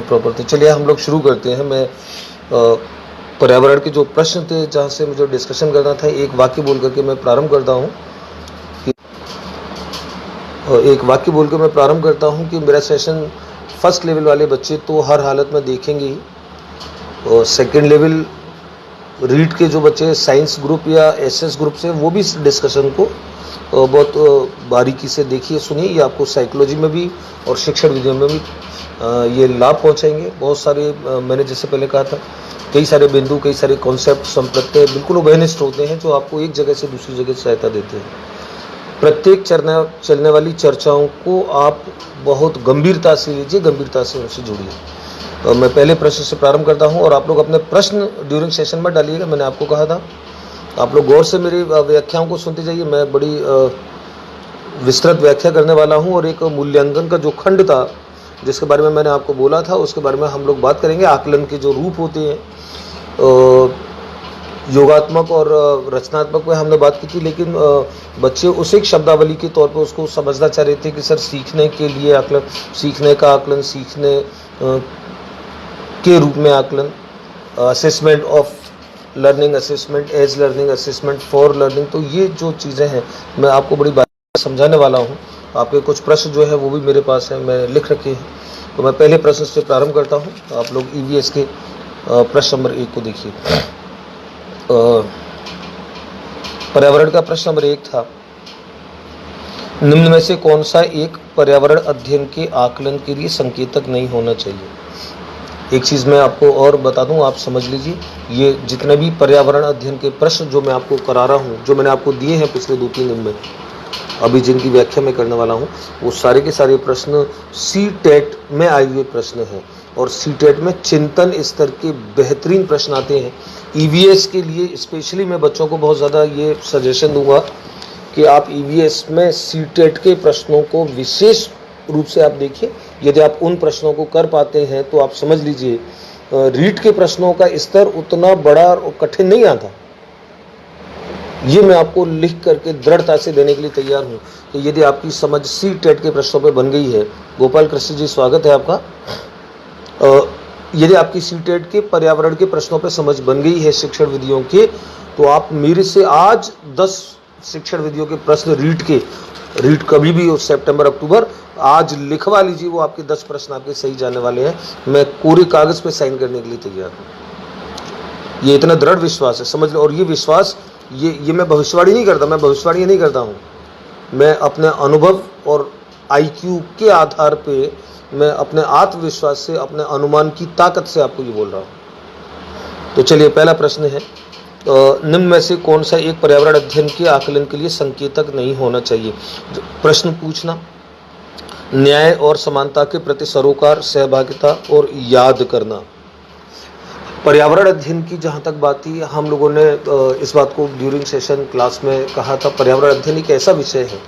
Proper. तो चलिए हम लोग शुरू करते हैं। मैं पर्यावरण के जो प्रश्न थे जहाँ से मुझे डिस्कशन करना था, एक वाक्य बोल करके मैं प्रारंभ करता हूँ कि मेरा सेशन फर्स्ट लेवल वाले बच्चे तो हर हालत में देखेंगे ही, और सेकेंड लेवल रीड के जो बच्चे साइंस ग्रुप या एसएस ग्रुप से, वो भी इस डिस्कशन को बहुत बारीकी से देखिए, सुनिए। ये आपको साइकोलॉजी में भी और शिक्षण विधियों में भी ये लाभ पहुंचाएंगे। बहुत सारे मैंने जैसे पहले कहा था, कई सारे बिंदु, कई सारे कॉन्सेप्ट, संप्रत्यय बिल्कुल उभयनिष्ठ होते हैं जो आपको एक जगह से दूसरी जगह सहायता देते हैं। प्रत्येक चलने वाली चर्चाओं को आप बहुत गंभीरता से लीजिए, गंभीरता से उनसे जुड़िए। मैं पहले प्रश्न से प्रारंभ करता हूं और आप लोग अपने प्रश्न ड्यूरिंग सेशन में डालिएगा। मैंने आपको कहा था आप लोग गौर से मेरी व्याख्याओं को सुनते जाइए। मैं बड़ी विस्तृत व्याख्या करने वाला हूं और एक मूल्यांकन का जो खंड था जिसके बारे में मैंने आपको बोला था, उसके बारे में हम लोग बात करेंगे। आकलन के जो रूप होते हैं, योगात्मक और रचनात्मक में हमने बात की थी, लेकिन बच्चे उस एक शब्दावली के तौर पर उसको समझना चाह रहे थे कि सर सीखने के लिए आकलन, सीखने का आकलन, सीखने के रूप में आकलन, assessment of learning, assessment as learning, assessment for learning. तो ये जो चीज़ें हैं मैं आपको बड़ी बात समझाने वाला हूँ। आपके कुछ प्रश्न जो है वो भी मेरे पास हैं, मैं लिख रखे हैं। तो मैं पहले प्रश्न से प्रारंभ करता हूँ। आप लोग ईवीएस के प्रश्न नंबर 1 को देखिए। पर्यावरण का प्रश्न नंबर 1 था, निम्न में से कौन सा एक पर्यावरण अध्ययन के आकलन के लिए संकेतक नहीं होना चाहिए? एक चीज़ मैं आपको और बता दूं, आप समझ लीजिए। ये जितने भी पर्यावरण अध्ययन के प्रश्न जो मैं आपको करा रहा हूं, जो मैंने आपको दिए हैं पिछले 2-3 दिन में, अभी जिनकी व्याख्या मैं करने वाला हूं, वो सारे के सारे प्रश्न सीटेट में आए हुए प्रश्न हैं। और सीटेट में चिंतन स्तर के बेहतरीन प्रश्न आते हैं। ईवीएस के लिए स्पेशली मैं बच्चों को बहुत ज़्यादा ये सजेशन दूंगा कि आप ईवीएस में सीटेट के प्रश्नों को विशेष रूप से आप देखिए। यदि आप उन प्रश्नों को कर पाते हैं तो आप समझ लीजिए रीड के प्रश्नों का स्तर उतना बड़ा और कठिन नहीं आता। ये मैं आपको लिख करके दृढ़ता से देने के लिए तैयार हूं कि यदि आपकी समझ सीटेट के प्रश्नों पर बन गई है, गोपाल कृष्ण जी स्वागत है आपका, यदि आपकी सीटेट के पर्यावरण के प्रश्नों पर समझ बन गई है शिक्षण विधियों के, तो आप मेरे से आज 10 शिक्षण विधियों के प्रश्न रीड कभी भी हो, सितंबर अक्टूबर, आज लिखवा लीजिए। वो आपके 10 प्रश्न आपके सही जाने वाले हैं। मैं कोरे कागज पे साइन करने के लिए तैयार हूँ। ये इतना दृढ़ विश्वास है, समझ लो। और ये विश्वास, ये मैं भविष्यवाणी नहीं करता, मैं भविष्यवाणी नहीं करता हूँ। मैं अपने अनुभव और आईक्यू के आधार पे, मैं अपने आत्मविश्वास से, अपने अनुमान की ताकत से आपको ये बोल रहा हूँ। तो चलिए, पहला प्रश्न है, निम्न में से कौन सा एक पर्यावरण अध्ययन के आकलन के लिए संकेतक नहीं होना चाहिए? प्रश्न पूछना, न्याय और समानता के प्रति सरोकार, सहभागिता और याद करना। पर्यावरण अध्ययन की जहाँ तक बात थी, हम लोगों ने इस बात को ड्यूरिंग सेशन क्लास में कहा था। पर्यावरण अध्ययन एक ऐसा विषय है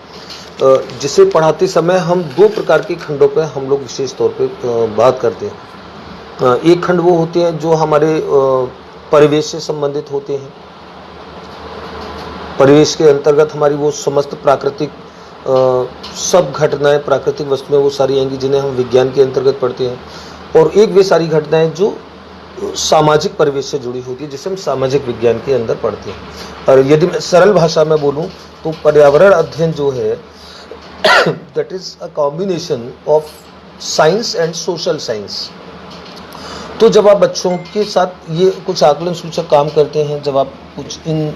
जिसे पढ़ाते समय हम 2 प्रकार के खंडों पर हम लोग विशेष तौर पे बात करते हैं। एक खंड वो होते हैं जो हमारे परिवेश से संबंधित होते हैं। परिवेश के अंतर्गत हमारी वो समस्त प्राकृतिक सब घटनाएं, प्राकृतिक वस्तुएं वो सारी आएंगी जिन्हें हम विज्ञान के अंतर्गत पढ़ते हैं। और एक वे सारी घटनाएं जो सामाजिक परिवेश से जुड़ी होती है, जिसे हम सामाजिक विज्ञान के अंदर पढ़ते हैं। और यदि मैं सरल भाषा में बोलूं तो पर्यावरण अध्ययन जो है that is a combination of science and social science. तो जब आप बच्चों के साथ ये कुछ आकलन सूचक काम करते हैं, जब आप कुछ इन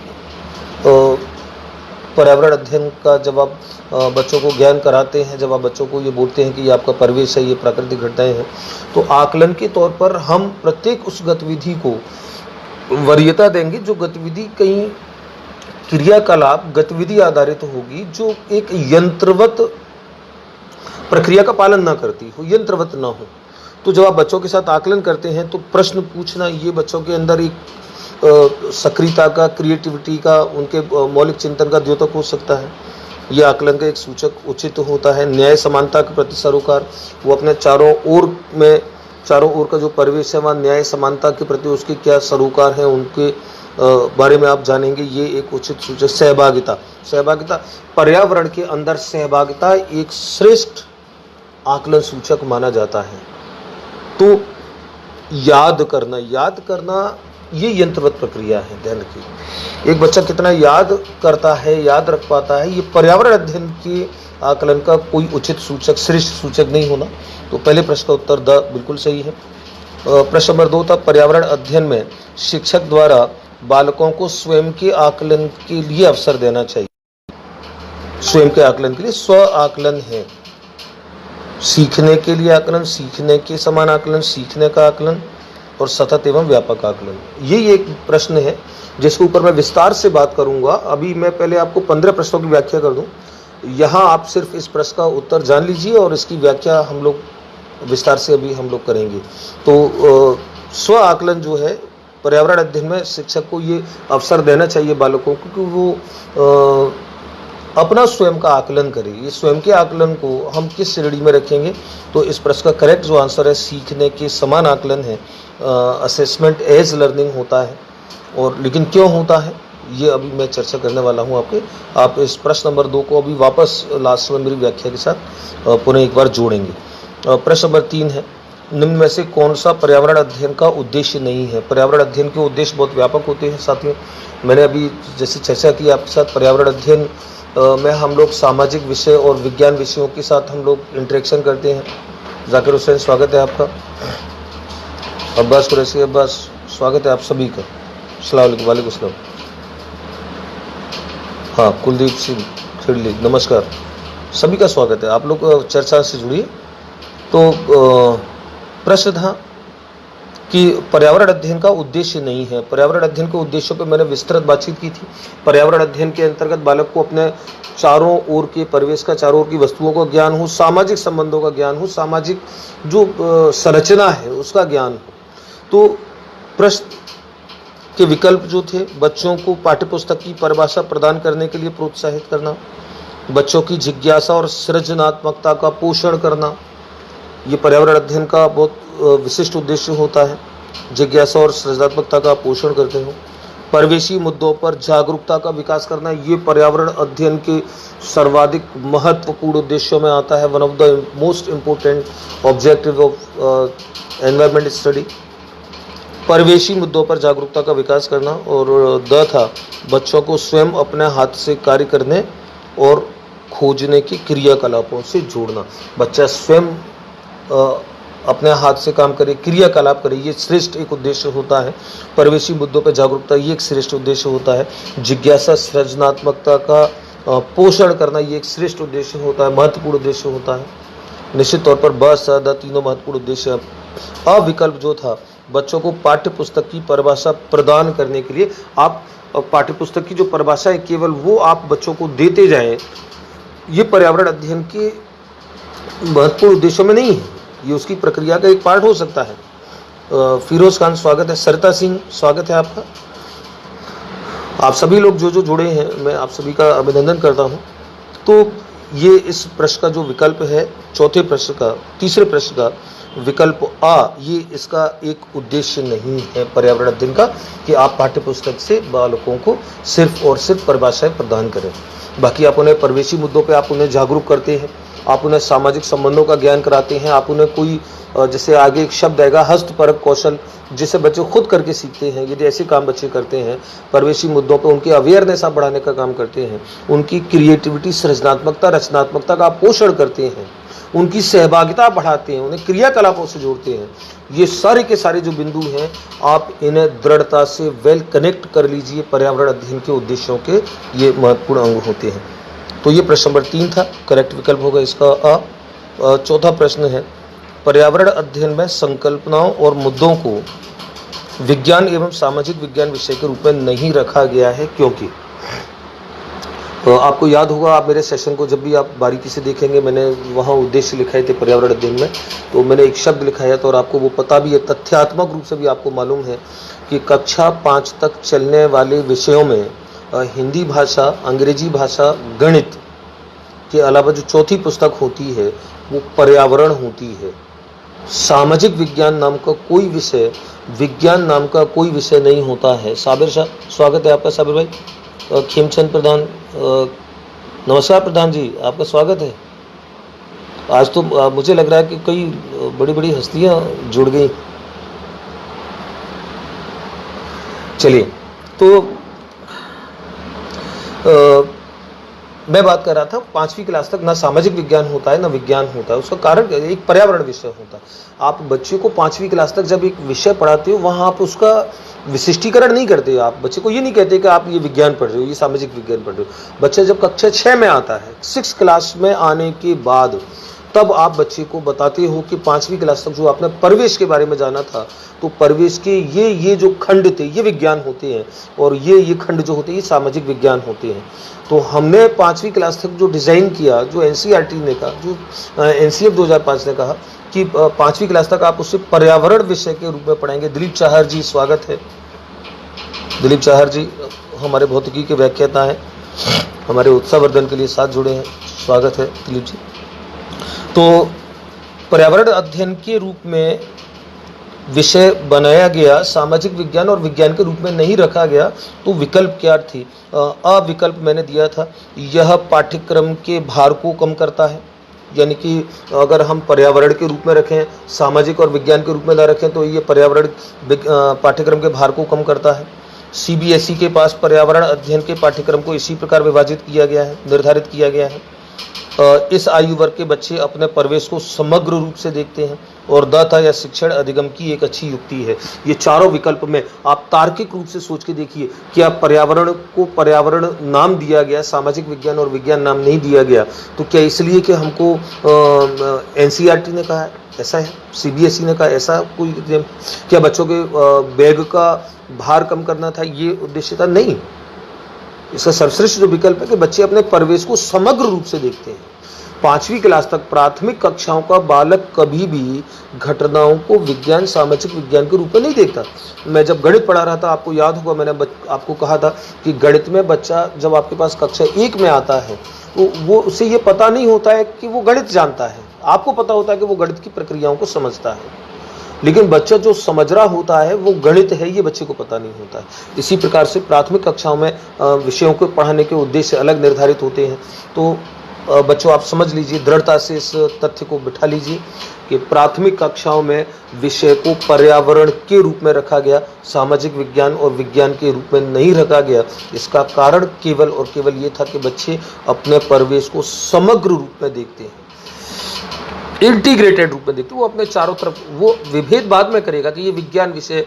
पर्यावरण अध्ययन का जब आप बच्चों को ज्ञान कराते हैं, जब आप बच्चों को ये बोलते हैं कि ये आपका परिवेश है, ये प्राकृतिक घटनाएं हैं, तो आकलन के तौर पर हम प्रत्येक उस गतिविधि को वरीयता देंगे जो गतिविधि कहीं क्रियाकलाप गतिविधि आधारित होगी, जो एक यंत्रवत प्रक्रिया का पालन ना करती हो, यंत्रवत ना हो। तो जब आप बच्चों के साथ आकलन करते हैं तो प्रश्न पूछना, ये बच्चों के अंदर एक सक्रियता का, क्रिएटिविटी का, उनके मौलिक चिंतन का द्योतक हो सकता है। ये आकलन का एक सूचक उचित होता है। न्याय समानता के प्रति सरोकार, वो अपने चारों ओर का जो परिवेश है वहाँ न्याय समानता के प्रति उसके क्या सरोकार हैं, उनके बारे में आप जानेंगे। ये एक उचित सूचक। सहभागिता, पर्यावरण के अंदर सहभागिता एक श्रेष्ठ आकलन सूचक माना जाता है। तो याद करना ये यंत्रवत प्रक्रिया है, ध्यान रखिए। एक बच्चा कितना याद करता है, याद रख पाता है, ये पर्यावरण अध्ययन के आकलन का कोई उचित सूचक, श्रेष्ठ सूचक नहीं होना। तो पहले प्रश्न का उत्तर द बिल्कुल सही है। प्रश्न नंबर 2 था, पर्यावरण अध्ययन में शिक्षक द्वारा बालकों को स्वयं के आकलन के लिए अवसर देना चाहिए। स्वयं के आकलन के लिए, स्व आकलन है, सीखने के लिए आकलन, सीखने के समान आकलन, सीखने का आकलन और सतत एवं व्यापक आकलन। ये एक प्रश्न है जिसके ऊपर मैं विस्तार से बात करूंगा। अभी मैं पहले आपको 15 प्रश्नों की व्याख्या कर दूं। यहाँ आप सिर्फ इस प्रश्न का उत्तर जान लीजिए और इसकी व्याख्या हम लोग विस्तार से अभी हम लोग करेंगे। तो स्व आकलन जो है, पर्यावरण अध्ययन में शिक्षक को ये अवसर देना चाहिए बालकों को कि वो अपना स्वयं का आकलन करें। ये स्वयं के आकलन को हम किस श्रेणी में रखेंगे? तो इस प्रश्न का करेक्ट जो आंसर है, सीखने के समान आकलन है। असेसमेंट एज लर्निंग होता है, और लेकिन क्यों होता है ये अभी मैं चर्चा करने वाला हूँ आपके। आप इस प्रश्न नंबर 2 को अभी वापस लास्ट में मेरी व्याख्या के साथ पुनः एक बार जोड़ेंगे। प्रश्न नंबर 3 है, निम्न में से कौन सा पर्यावरण अध्ययन का उद्देश्य नहीं है? पर्यावरण अध्ययन के उद्देश्य बहुत व्यापक होते हैं साथियों। मैंने अभी जैसे चर्चा की आपके साथ, पर्यावरण अध्ययन में हम लोग सामाजिक विषय और विज्ञान विषयों के साथ हम लोग इंटरेक्शन करते हैं। जाकिर हुसैन, स्वागत है आपका। अब्बास कुरैशी, अब्बास, स्वागत है आप सभी का। अस्सलाम वालेकुम सलाम। हाँ, कुलदीप सिंह खिड़ली, नमस्कार, सभी का स्वागत है। आप लोग चर्चा से जुड़िए। तो प्रश्न था कि पर्यावरण अध्ययन का उद्देश्य नहीं है। पर्यावरण अध्ययन के उद्देश्यों पर मैंने विस्तृत बातचीत की थी। पर्यावरण अध्ययन के अंतर्गत बालक को अपने चारों ओर के परिवेश का, चारों ओर की वस्तुओं का ज्ञान हो, सामाजिक संबंधों का ज्ञान हो, सामाजिक जो संरचना है उसका ज्ञान हो। तो प्रश्न के विकल्प जो थे, बच्चों को पाठ्यपुस्तक की परिभाषा प्रदान करने के लिए प्रोत्साहित करना, बच्चों की जिज्ञासा और सृजनात्मकता का पोषण करना, ये पर्यावरण अध्ययन का बहुत विशिष्ट उद्देश्य होता है। जिज्ञासा और सृजनात्मकता का पोषण करते हो। परिवेशी मुद्दों पर जागरूकता का विकास करना, ये पर्यावरण अध्ययन के सर्वाधिक महत्वपूर्ण उद्देश्यों में आता है। One of the most important objective of environment study, परिवेशी मुद्दों पर जागरूकता का विकास करना। और द था, बच्चों को स्वयं अपने हाथ से कार्य करने और खोजने की क्रियाकलापों से जोड़ना। बच्चा स्वयं अपने हाथ से काम करे, क्रियाकलाप करे, ये श्रेष्ठ एक उद्देश्य होता है। परिवेशी मुद्दों पर जागरूकता, ये एक श्रेष्ठ उद्देश्य होता है। जिज्ञासा, सृजनात्मकता का पोषण करना, ये एक श्रेष्ठ उद्देश्य होता है, महत्वपूर्ण उद्देश्य होता है। निश्चित तौर पर ब, स, द तीनों महत्वपूर्ण उद्देश्य। अविकल्प जो था, बच्चों को पाठ्य पुस्तक की परिभाषा प्रदान करने के लिए आप पाठ्य पुस्तक की जो परिभाषा है केवल वो आप बच्चों को देते जाएं, ये पर्यावरण अध्ययन के महत्वपूर्ण उद्देश्यों में नहीं है। ये उसकी प्रक्रिया का एक पार्ट हो सकता है। फिरोज खान, स्वागत है। सरिता सिंह, स्वागत है आपका। आप सभी लोग जो जुड़े हैं, मैं आप सभी का अभिनंदन करता हूं। तो ये इस प्रश्न का जो विकल्प है, चौथे प्रश्न का, तीसरे प्रश्न का विकल्प आ, ये इसका एक उद्देश्य नहीं है पर्यावरण अध्ययन का कि आप पाठ्यपुस्तक से बालकों को सिर्फ और सिर्फ परिभाषाएं प्रदान करें। बाकी आप उन्हें परिवेशी मुद्दों पे आप उन्हें जागरूक करते हैं, आप उन्हें सामाजिक संबंधों का ज्ञान कराते हैं, आप उन्हें कोई जैसे आगे एक शब्द आएगा हस्तपरक कौशल, जिसे बच्चे खुद करके सीखते हैं। यदि ऐसे काम बच्चे करते हैं, परिवेशी मुद्दों पर उनकी अवेयरनेस आप बढ़ाने का काम करते हैं, उनकी क्रिएटिविटी, सृजनात्मकता, रचनात्मकता का आप पोषण करते हैं, उनकी सहभागिता बढ़ाते हैं, उन्हें क्रियाकलापों से जोड़ते हैं। ये सारे के सारे जो बिंदु हैं, आप इन्हें दृढ़ता से वेल कनेक्ट कर लीजिए। पर्यावरण अध्ययन के उद्देश्यों के ये महत्वपूर्ण अंग होते हैं। तो ये प्रश्न नंबर 3 था, करेक्ट विकल्प होगा इसका अ। चौथा प्रश्न है, पर्यावरण अध्ययन में संकल्पनाओं और मुद्दों को विज्ञान एवं सामाजिक विज्ञान विषय के रूप में नहीं रखा गया है, क्योंकि आपको याद होगा, आप मेरे सेशन को जब भी आप बारीकी से देखेंगे, मैंने वहाँ उद्देश्य लिखाए थे पर्यावरण अध्ययन में, तो मैंने एक शब्द लिखाया था और आपको वो पता भी है, तथ्यात्मक रूप से भी आपको मालूम है कि कक्षा 5 तक चलने वाले विषयों में हिंदी भाषा, अंग्रेजी भाषा, गणित के अलावा जो चौथी पुस्तक होती है वो पर्यावरण होती है। सामाजिक विज्ञान नाम का कोई विषय, विज्ञान नाम का कोई विषय नहीं होता है। साबिर शाह, स्वागत है आपका। साबिर भाई, खेमचंद प्रधान, नमस्कार प्रधान जी, आपका स्वागत है। आज तो मुझे लग रहा है कि कई बड़ी बड़ी हस्तियां जुड़ गई। चलिए, तो मैं बात कर रहा था 5वीं क्लास तक ना सामाजिक विज्ञान होता है ना विज्ञान होता है। उसका कारण एक पर्यावरण विषय होता है। आप बच्चे को 5वीं क्लास तक जब एक विषय पढ़ाते हो, वहाँ आप उसका विशिष्टीकरण नहीं करते। आप बच्चे को ये नहीं कहते कि आप ये विज्ञान पढ़ रहे हो, ये सामाजिक विज्ञान पढ़ रहे हो। बच्चा जब कक्षा 6 में आता है, 6 क्लास में आने के बाद, तब आप बच्चे को बताते हो कि 5वीं क्लास तक जो आपने परिवेश के बारे में जाना था, तो परिवेश के ये जो खंड थे ये विज्ञान होते हैं, और ये खंड जो होते हैं ये सामाजिक विज्ञान होते हैं। तो हमने 5वीं क्लास तक जो डिज़ाइन किया, जो एनसीईआरटी ने कहा, जो एनसीएफ 2005 ने कहा कि 5वीं क्लास तक आप उससे पर्यावरण विषय के रूप में पढ़ाएंगे। दिलीप चाहर जी, स्वागत है। दिलीप चाहर जी हमारे भौतिकी के व्याख्याता हैं, हमारे उत्साहवर्धन के लिए साथ जुड़े हैं, स्वागत है दिलीप जी। तो पर्यावरण अध्ययन के रूप में विषय बनाया गया, सामाजिक विज्ञान और विज्ञान के रूप में नहीं रखा गया। तो विकल्प क्या थी? विकल्प मैंने दिया था, यह पाठ्यक्रम के भार को कम करता है। यानी कि अगर हम पर्यावरण के रूप में रखें, सामाजिक और विज्ञान के रूप में ना रखें, तो ये पर्यावरण पाठ्यक्रम के भार को कम करता है। सीबीएसई के पास पर्यावरण अध्ययन के पाठ्यक्रम को इसी प्रकार विभाजित किया गया है, निर्धारित किया गया है। इस आयु वर्ग के बच्चे अपने परिवेश को समग्र रूप से देखते हैं, और दत्ता या शिक्षण अधिगम की एक अच्छी युक्ति है। ये चारों विकल्प में आप तार्किक रूप से सोच के देखिए, क्या पर्यावरण को पर्यावरण नाम दिया गया, सामाजिक विज्ञान और विज्ञान नाम नहीं दिया गया? तो क्या इसलिए कि हमको एनसीईआरटी ने कहा है ऐसा है, सीबीएसई ने कहा ऐसा कोई? क्या बच्चों के बैग का भार कम करना था, ये उद्देश्य था? नहीं। इसका सर्वश्रेष्ठ जो विकल्प है कि बच्चे अपने परिवेश को समग्र रूप से देखते हैं। 5वीं क्लास तक प्राथमिक कक्षाओं का बालक कभी भी घटनाओं को विज्ञान, सामाजिक विज्ञान के रूप में नहीं देखता। मैं जब गणित पढ़ा रहा था, आपको याद होगा मैंने आपको कहा था कि गणित में बच्चा जब आपके पास कक्षा 1 में आता है, तो वो उसे ये पता नहीं होता है कि वो गणित जानता है। आपको पता होता है कि वो गणित की प्रक्रियाओं को समझता है, लेकिन बच्चा जो समझ रहा होता है वो गणित है, ये बच्चे को पता नहीं होता है। इसी प्रकार से प्राथमिक कक्षाओं में विषयों को पढ़ाने के उद्देश्य अलग निर्धारित होते हैं। तो बच्चों आप समझ लीजिए, दृढ़ता से इस तथ्य को बिठा लीजिए कि प्राथमिक कक्षाओं में विषय को पर्यावरण के रूप में रखा गया, सामाजिक विज्ञान और विज्ञान के रूप में नहीं रखा गया। इसका कारण केवल और केवल ये था कि बच्चे अपने परिवेश को समग्र रूप में देखते हैं, इंटीग्रेटेड रूप में देखते। वो अपने चारों तरफ, वो विभेद बाद में करेगा कि ये विज्ञान विषय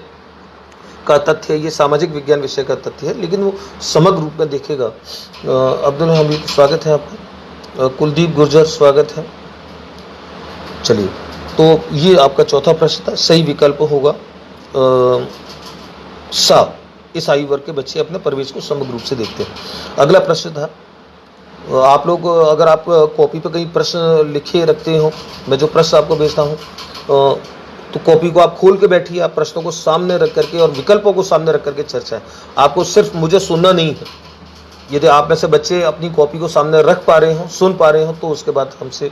का तथ्य है, ये सामाजिक विज्ञान विषय का तथ्य है, लेकिन वो समग्र रूप में देखेगा। अब्दुल हमीद स्वागत है आपका, कुलदीप गुर्जर स्वागत है। चलिए, तो ये आपका चौथा प्रश्न था। सही विकल्प होगा सा, इस आयु वर्ग के बच्चे अपने परिवेश को समग्र रूप से देखते हैं। अगला प्रश्न था, आप लोग अगर आप कॉपी पे कहीं प्रश्न लिखे रखते हो, मैं जो प्रश्न आपको भेजता हूँ, तो कॉपी को आप खोल के बैठिए, आप प्रश्नों को सामने रख करके और विकल्पों को सामने रख करके चर्चा है। आपको सिर्फ मुझे सुनना नहीं है। यदि आप में से बच्चे अपनी कॉपी को सामने रख पा रहे हो, सुन पा रहे हो, तो उसके बाद हमसे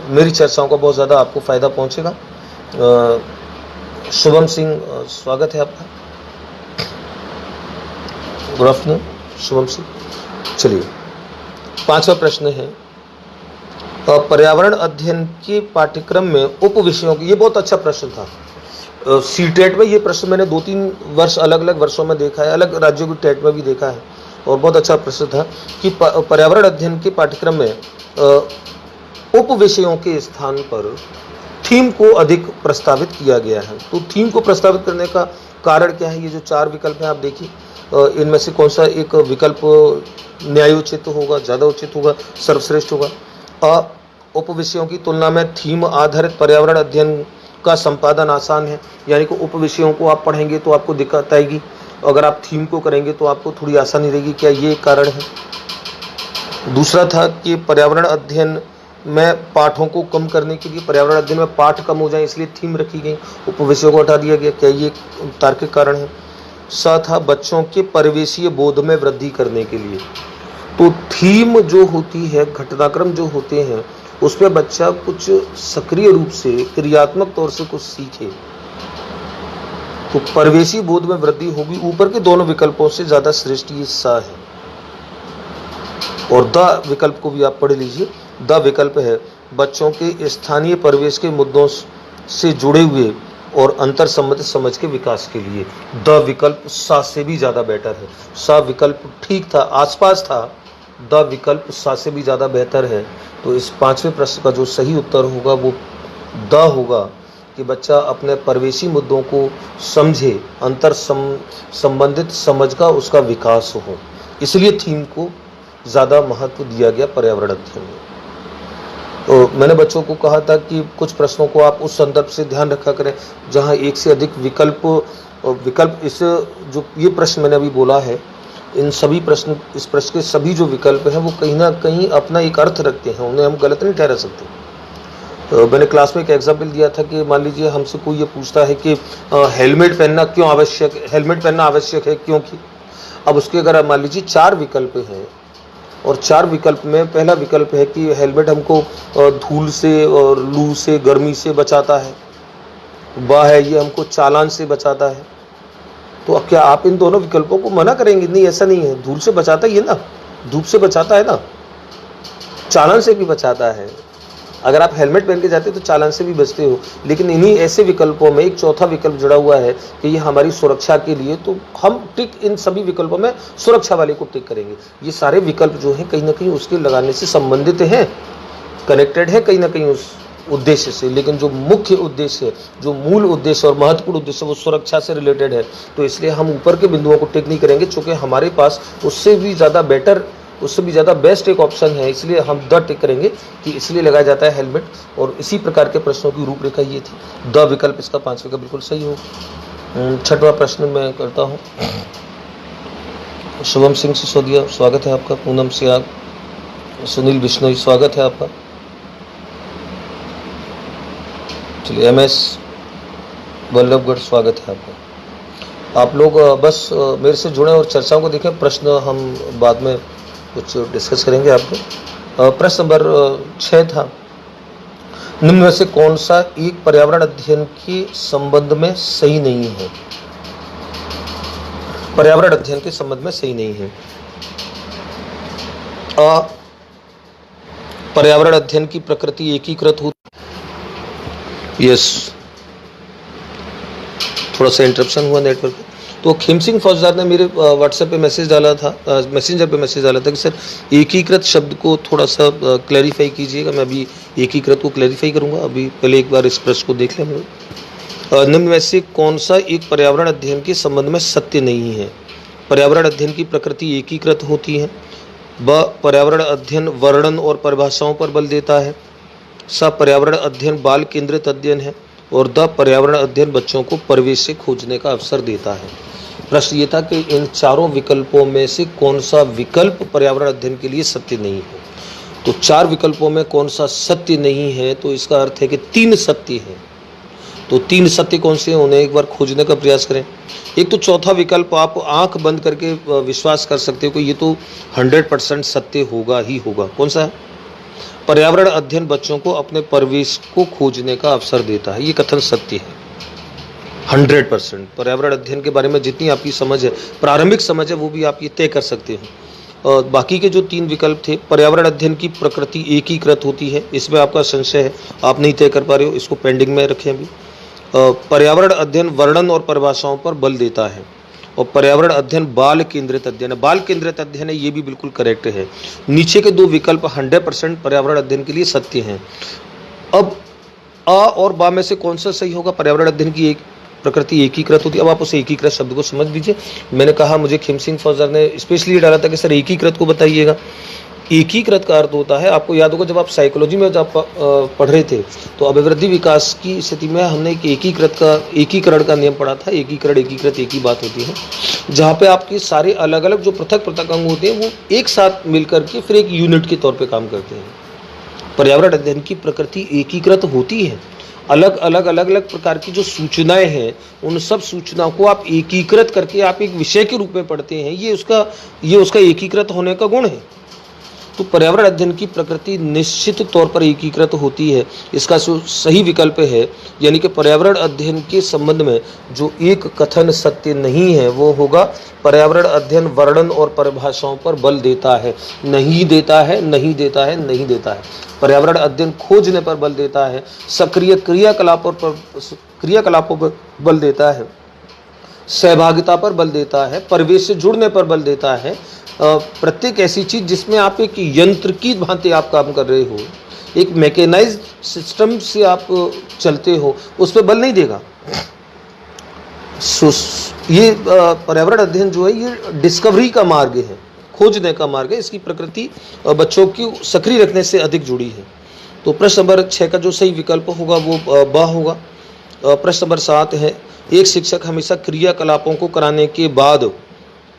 मेरी चर्चाओं का बहुत ज़्यादा आपको फ़ायदा पहुँचेगा। शुभम सिंह स्वागत है आपका, गुड आफ्टरनून शुभम सिंह। चलिए, 5वां प्रश्न है, पर्यावरण अध्ययन के पाठ्यक्रम में उप विषयों की, ये बहुत अच्छा प्रश्न था। सीटेट में ये प्रश्न मैंने 2-3 वर्ष अलग अलग वर्षों में देखा है, अलग राज्यों की टेट में भी देखा है, और बहुत अच्छा प्रश्न था कि पर्यावरण अध्ययन के पाठ्यक्रम में उप विषयों के स्थान पर थीम को अधिक प्रस्तावित किया गया है। तो थीम को प्रस्तावित करने का कारण क्या है? ये जो 4 विकल्प हैं आप देखिए, इनमें से कौन सा एक विकल्प न्यायोचित होगा, ज़्यादा उचित होगा, सर्वश्रेष्ठ होगा? उप विषयों की तुलना में थीम आधारित पर्यावरण अध्ययन का संपादन आसान है, यानी कि उप विषयों को आप पढ़ेंगे तो आपको दिक्कत आएगी, अगर आप थीम को करेंगे तो आपको थोड़ी आसानी रहेगी। क्या ये कारण है? दूसरा था कि पर्यावरण अध्ययन में पाठों को कम करने के लिए, पर्यावरण अध्ययन में पाठ कम हो जाए इसलिए थीम रखी गई, उप विषयों को हटा दिया गया। क्या ये तार्किक कारण है? सा था बच्चों के परिवेशीय बोध में वृद्धि करने के लिए। तो थीम जो होती है, घटनाक्रम जो होते हैं, उसमें बच्चा कुछ सक्रिय रूप से, क्रियात्मक तौर से कुछ सीखे, तो परिवेशी बोध में वृद्धि होगी। ऊपर के दोनों विकल्पों से ज्यादा श्रेष्ठ ये सा है। और द विकल्प को भी आप पढ़ लीजिए। द विकल्प है बच्चों के स्थानीय परिवेश के मुद्दों से जुड़े हुए और अंतर संबंधित समझ के विकास के लिए। द विकल्प सा से भी ज़्यादा बेटर है। सा विकल्प ठीक था, आसपास था, द विकल्प सा से भी ज़्यादा बेहतर है। तो इस 5वें प्रश्न का जो सही उत्तर होगा वो द होगा, कि बच्चा अपने परिवेशी मुद्दों को समझे, अंतर संबंधित समझ का उसका विकास हो, इसलिए थीम को ज़्यादा महत्व दिया गया पर्यावरण अध्ययन में। तो मैंने बच्चों को कहा था कि कुछ प्रश्नों को आप उस संदर्भ से ध्यान रखा करें जहां एक से अधिक विकल्प इस जो ये प्रश्न मैंने अभी बोला है, इन सभी प्रश्न, इस प्रश्न के सभी जो विकल्प हैं वो कहीं ना कहीं अपना एक अर्थ रखते हैं, उन्हें हम गलत नहीं ठहरा सकते। तो मैंने क्लास में एक एग्जाम्पल दिया था कि मान लीजिए हमसे कोई ये पूछता है कि हेलमेट पहनना क्यों आवश्यक है, हेलमेट पहनना आवश्यक है क्योंकि। अब उसके अगर मान लीजिए 4 विकल्प हैं और 4 विकल्प में पहला विकल्प है कि हेलमेट हमको धूल से और लू से, गर्मी से बचाता है, ब है ये हमको चालान से बचाता है। तो अब क्या आप इन दोनों विकल्पों को मना करेंगे? नहीं, ऐसा नहीं है। धूल से बचाता ही है ना, धूप से बचाता है ना, चालान से भी बचाता है। अगर आप हेलमेट पहन के जाते हो तो चालान से भी बचते हो। लेकिन इन्हीं ऐसे विकल्पों में एक चौथा विकल्प जुड़ा हुआ है कि ये हमारी सुरक्षा के लिए, तो हम टिक इन सभी विकल्पों में सुरक्षा वाले को टिक करेंगे। ये सारे विकल्प जो हैं कहीं ना कहीं उसके लगाने से संबंधित हैं, कनेक्टेड है कहीं ना कहीं उस उद्देश्य से। लेकिन जो मुख्य उद्देश्य है, जो मूल उद्देश्य और महत्वपूर्ण उद्देश्य, वो सुरक्षा से रिलेटेड है। तो इसलिए हम ऊपर के बिंदुओं को टिक नहीं करेंगे, चूंकि हमारे पास उससे भी ज़्यादा बेटर, उससे भी ज़्यादा बेस्ट एक ऑप्शन है, इसलिए हम द टिक करेंगे कि इसलिए लगाया जाता है हेलमेट। और इसी प्रकार के प्रश्नों की रूपरेखा ये थी। द विकल्प इसका 5वें का बिल्कुल सही हो। 6वां प्रश्न मैं करता हूँ। शुभम सिंह सिसोदिया, स्वागत है आपका। पूनम सियाग, सुनील बिश्नोई, स्वागत है आपका। चलिए, MS वल्लभगढ़, स्वागत है आपका। आप लोग बस मेरे से जुड़े और चर्चाओं को देखें। प्रश्न हम बाद में कुछ डिस्कस करेंगे आपको। प्रश्न नंबर 6 था, निम्न में से कौन सा एक पर्यावरण अध्ययन के संबंध में सही नहीं है? पर्यावरण अध्ययन के संबंध में सही नहीं है। पर्यावरण अध्ययन की प्रकृति एकीकृत होती। यस, थोड़ा सा इंटरप्शन हुआ नेटवर्क। तो खीम सिंह फौजदार ने मेरे व्हाट्सएप पे मैसेज डाला था, मैसेंजर पे मैसेज डाला था कि सर एकीकृत शब्द को थोड़ा सा क्लैरिफाई कीजिएगा। मैं अभी एकीकृत को क्लैरिफाई करूंगा। अभी पहले एक बार इस प्रश्न को देख लें हम लोग। निम्न में से कौन सा एक पर्यावरण अध्ययन के संबंध में सत्य नहीं है? पर्यावरण अध्ययन की प्रकृति एकीकृत होती है। ब, पर्यावरण अध्ययन वर्णन और परिभाषाओं पर बल देता है। स, पर्यावरण अध्ययन बाल केंद्रित अध्ययन है। और द, पर्यावरण अध्ययन बच्चों को परिवेश से खोजने का अवसर देता है। प्रश्न ये था कि इन चारों विकल्पों में से कौन सा विकल्प पर्यावरण अध्ययन के लिए सत्य नहीं है? तो 4 विकल्पों में कौन सा सत्य नहीं है? तो इसका अर्थ है कि 3 सत्य हैं। तो 3 सत्य कौन से हैं, उन्हें एक बार खोजने का प्रयास करें। एक तो चौथा विकल्प आप आंख बंद करके विश्वास कर सकते हो कि ये तो 100% सत्य होगा ही होगा। कौन सा है? पर्यावरण अध्ययन बच्चों को अपने परिवेश को खोजने का अवसर देता है। ये कथन सत्य है 100%। पर्यावरण अध्ययन के बारे में जितनी आपकी समझ है, प्रारंभिक समझ है, वो भी आप ये तय कर सकते हैं। और बाकी के जो 3 विकल्प थे, पर्यावरण अध्ययन की प्रकृति एकीकृत होती है, इसमें आपका संशय है, आप नहीं तय कर पा रहे हो, इसको पेंडिंग में रखें अभी। पर्यावरण अध्ययन वर्णन और परिभाषाओं पर बल देता है। और पर्यावरण अध्ययन बाल केंद्रित अध्ययन है। बाल केंद्रित अध्ययन है, ये भी बिल्कुल करेक्ट है। नीचे के 2 विकल्प 100% पर्यावरण अध्ययन के लिए सत्य हैं। अब अ और बा में से कौन सा सही होगा? पर्यावरण अध्ययन की एक प्रकृति एकीकृत होती है। अब आप उस एकीकृत शब्द को समझ लीजिए। मैंने कहा, मुझे खीम सिंह फौजदार ने स्पेशली डाला था कि सर एकीकृत को बताइएगा। एकीकृत का अर्थ होता है, आपको याद होगा जब आप साइकोलॉजी में जब पढ़ रहे थे तो अभिवृद्धि विकास की स्थिति में हमने एक एकीकरण का नियम पढ़ा था। एकीकरण एकीकृत एक ही बात होती है, जहाँ पे आपके सारे अलग अलग जो पृथक पृथक अंग होते हैं वो एक साथ मिलकर के फिर एक यूनिट के तौर पे काम करते हैं। पर्यावरण अध्ययन की प्रकृति एकीकृत होती है। अलग अलग प्रकार की जो सूचनाएं हैं, उन सब सूचनाओं को आप एकीकृत करके आप एक विषय के रूप में पढ़ते हैं। ये उसका एकीकृत होने का गुण है। तो पर्यावरण अध्ययन की प्रकृति निश्चित तौर पर एकीकृत होती है। इसका जो सही विकल्प है, यानी कि पर्यावरण अध्ययन के संबंध में जो एक कथन सत्य नहीं है वो होगा पर्यावरण अध्ययन वर्णन और परिभाषाओं पर बल देता है, नहीं देता है, नहीं देता है, नहीं देता है। पर्यावरण अध्ययन खोजने पर बल देता है, सक्रिय क्रियाकलापों पर बल देता है, सहभागिता पर बल देता है, परिवेश से जुड़ने पर बल देता है। प्रत्येक ऐसी चीज जिसमें आप एक यंत्र की भांति आप काम कर रहे हो, एक मैकेनाइज्ड सिस्टम से आप चलते हो, उस पर बल नहीं देगा। ये पर्यावरण अध्ययन जो है ये डिस्कवरी का मार्ग है, खोजने का मार्ग है। इसकी प्रकृति बच्चों की सक्रिय रखने से अधिक जुड़ी है। तो प्रश्न नंबर 6 का जो सही विकल्प होगा वो ब होगा। प्रश्न नंबर 7 है, एक शिक्षक हमेशा क्रियाकलापों को कराने के बाद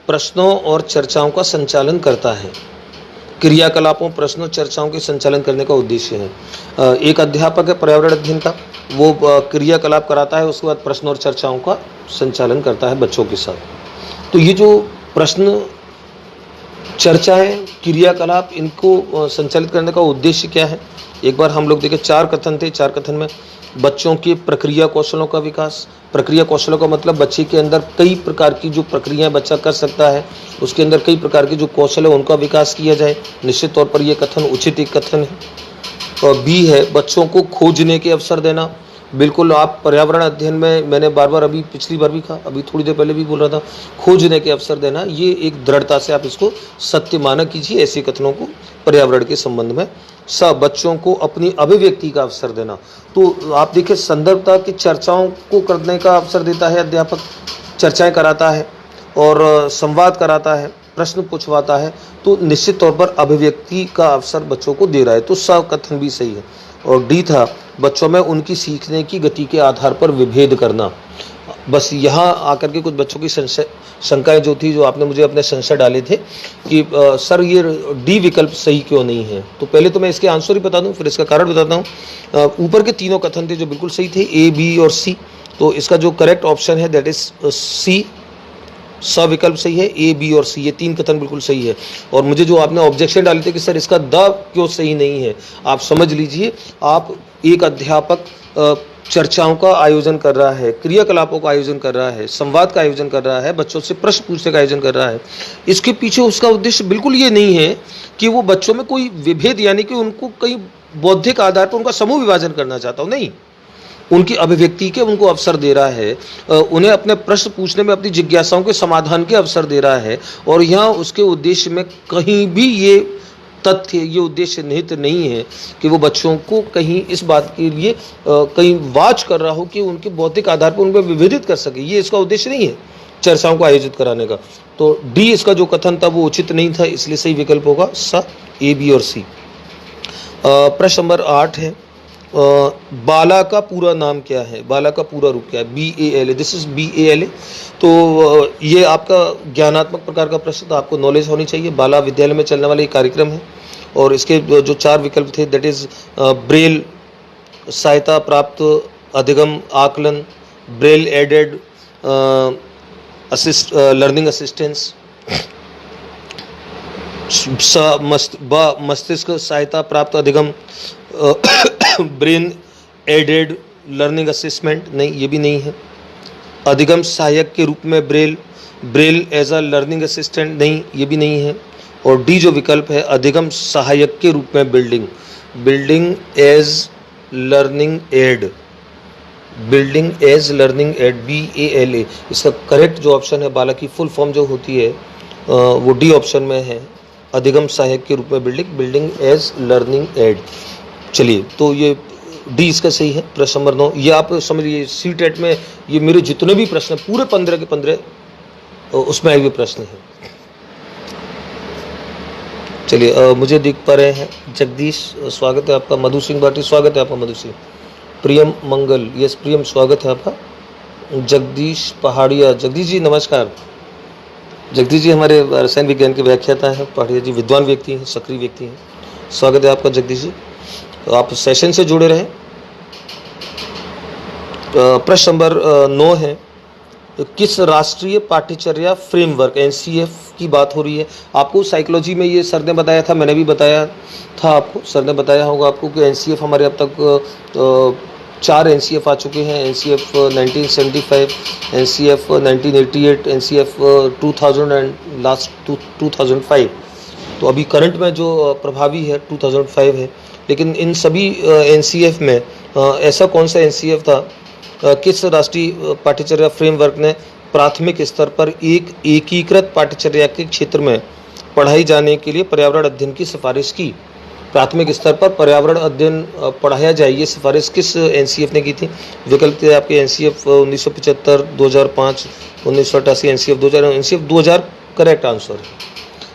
प्रश्नों और चर्चाओं का संचालन करता है। क्रियाकलापों, प्रश्नों, चर्चाओं के संचालन करने का उद्देश्य है। एक अध्यापक है पर्यावरण अध्ययन का, वो क्रियाकलाप कराता है, उसके बाद प्रश्नों और चर्चाओं का संचालन करता है बच्चों के साथ। तो ये जो प्रश्न, चर्चाएं, क्रियाकलाप, इनको संचालित करने का उद्देश्य क्या है? एक बार हम लोग देखें, 4 कथन थे। 4 कथन में बच्चों के प्रक्रिया कौशलों का विकास। प्रक्रिया कौशलों का मतलब बच्चे के अंदर कई प्रकार की जो प्रक्रियाएं बच्चा कर सकता है, उसके अंदर कई प्रकार के जो कौशल है उनका विकास किया जाए। निश्चित तौर पर यह कथन उचित एक कथन है। और बी है, बच्चों को खोजने के अवसर देना। बिल्कुल, आप पर्यावरण अध्ययन में, मैंने बार बार अभी पिछली बार भी कहा, अभी थोड़ी देर पहले भी बोल रहा था, खोजने के अवसर देना, ये एक दृढ़ता से आप इसको सत्य माना कीजिए ऐसे कथनों को पर्यावरण के संबंध में। सब बच्चों को अपनी अभिव्यक्ति का अवसर देना, तो आप देखिए संदर्भता की चर्चाओं को करने का अवसर देता है अध्यापक, चर्चाएं कराता है और संवाद कराता है, प्रश्न पूछवाता है, तो निश्चित तौर पर अभिव्यक्ति का अवसर बच्चों को दे रहा है। तो सब कथन भी सही है। और डी था, बच्चों में उनकी सीखने की गति के आधार पर विभेद करना। बस यहाँ आकर के कुछ बच्चों की शंकाएं जो थी, जो आपने मुझे अपने संशय डाले थे कि सर ये डी विकल्प सही क्यों नहीं है, तो पहले तो मैं इसके आंसर ही बता दूं, फिर इसका कारण बताता हूँ। ऊपर के तीनों कथन थे जो बिल्कुल सही थे, ए, बी और सी। तो इसका जो करेक्ट ऑप्शन है दैट इज सी, स विकल्प सही है। ए, बी और सी, ये 3 कथन बिल्कुल सही है। और मुझे जो आपने ऑब्जेक्शन डाले थे कि सर इसका द क्यों सही नहीं है, आप समझ लीजिए, आप एक अध्यापक चर्चाओं का आयोजन कर रहा है, क्रियाकलापों का आयोजन कर रहा है, संवाद का आयोजन कर रहा है, बच्चों से प्रश्न पूछने का आयोजन कर रहा है, इसके पीछे उसका उद्देश्य बिल्कुल ये नहीं है कि वो बच्चों में कोई विभेद, यानी कि उनको कई बौद्धिक आधार पर उनका समूह विभाजन करना चाहता हूँ, नहीं। उनकी अभिव्यक्ति के उनको अवसर दे रहा है, उन्हें अपने प्रश्न पूछने में अपनी जिज्ञासाओं के समाधान के अवसर दे रहा है। और यहाँ उसके उद्देश्य में कहीं भी ये तथ्य, ये उद्देश्य निहित नहीं है कि वो बच्चों को कहीं इस बात के लिए कहीं वाच कर रहा हो कि उनके बौद्धिक आधार पर उनको विभेदित कर सके, ये इसका उद्देश्य नहीं है चर्चाओं को आयोजित कराने का। तो डी इसका जो कथन था वो उचित नहीं था, इसलिए सही विकल्प होगा स, ए, बी और सी। प्रश्न नंबर 8 है, बाला का पूरा नाम क्या है? बाला का पूरा रूप क्या है? BALA, this is BALA। तो ये आपका ज्ञानात्मक प्रकार का प्रश्न, तो आपको नॉलेज होनी चाहिए। बाला विद्यालय में चलने वाला एक कार्यक्रम है और इसके जो 4 विकल्प थे दैट इज ब्रेल सहायता प्राप्त अधिगम आकलन, ब्रेल एडेड लर्निंग असिस्टेंस, मस्तिष्क सहायता प्राप्त अधिगम, ब्रेन एडेड लर्निंग असेसमेंट, नहीं ये भी नहीं है। अधिगम सहायक के रूप में Braille, Braille as a learning assistant, नहीं ये भी नहीं है। और डी जो विकल्प है, अधिगम सहायक के रूप में building, building as learning aid, building as learning aid, BALA। इसका करेक्ट जो ऑप्शन है, बाला की फुल फॉर्म जो होती है वो डी ऑप्शन में है, अधिगम सहायक के रूप में building, building as learning aid. चलिए, तो ये डी इसका सही है। प्रश्न नंबर 9, ये आप समझिए CTET में ये मेरे जितने भी प्रश्न पूरे 15 के 15 उसमें आए हुए प्रश्न हैं। चलिए, मुझे दिख पा रहे हैं जगदीश, स्वागत है आपका। मधु सिंह भाटी, स्वागत है आपका मधु सिंह। प्रियम मंगल, यस प्रियम, स्वागत है आपका। जगदीश पहाड़िया, जगदीश जी नमस्कार। जगदीश जी हमारे रसायन विज्ञान के व्याख्याता हैं। पहाड़िया जी विद्वान व्यक्ति हैं, सक्रिय व्यक्ति हैं, स्वागत है आपका जगदीश जी। तो आप सेशन से जुड़े रहें। प्रश्न नंबर 9 है, किस राष्ट्रीय पाठ्यचर्या फ्रेमवर्क एनसीएफ की बात हो रही है। आपको साइकोलॉजी में ये सर ने बताया था, मैंने भी बताया था आपको, सर ने बताया होगा आपको कि एनसीएफ हमारे अब तक 4 एनसीएफ आ चुके हैं। NCF 1975, NCF 1988, NCF 2000 and last 2005। तो अभी करंट में जो प्रभावी है 2005 है। लेकिन इन सभी एनसीएफ में ऐसा कौन सा एनसीएफ था, किस राष्ट्रीय पाठ्यचर्या फ्रेमवर्क ने प्राथमिक स्तर पर एक एकीकृत पाठ्यचर्या के क्षेत्र में पढ़ाई जाने के लिए पर्यावरण अध्ययन की सिफारिश की। प्राथमिक स्तर पर पर्यावरण अध्ययन पढ़ाया जाए, ये सिफारिश किस एनसीएफ ने की थी। विकल्प थे आपके NCF 1975, 2005, 1988, NCF 2000। NCF 2000 correct answer है।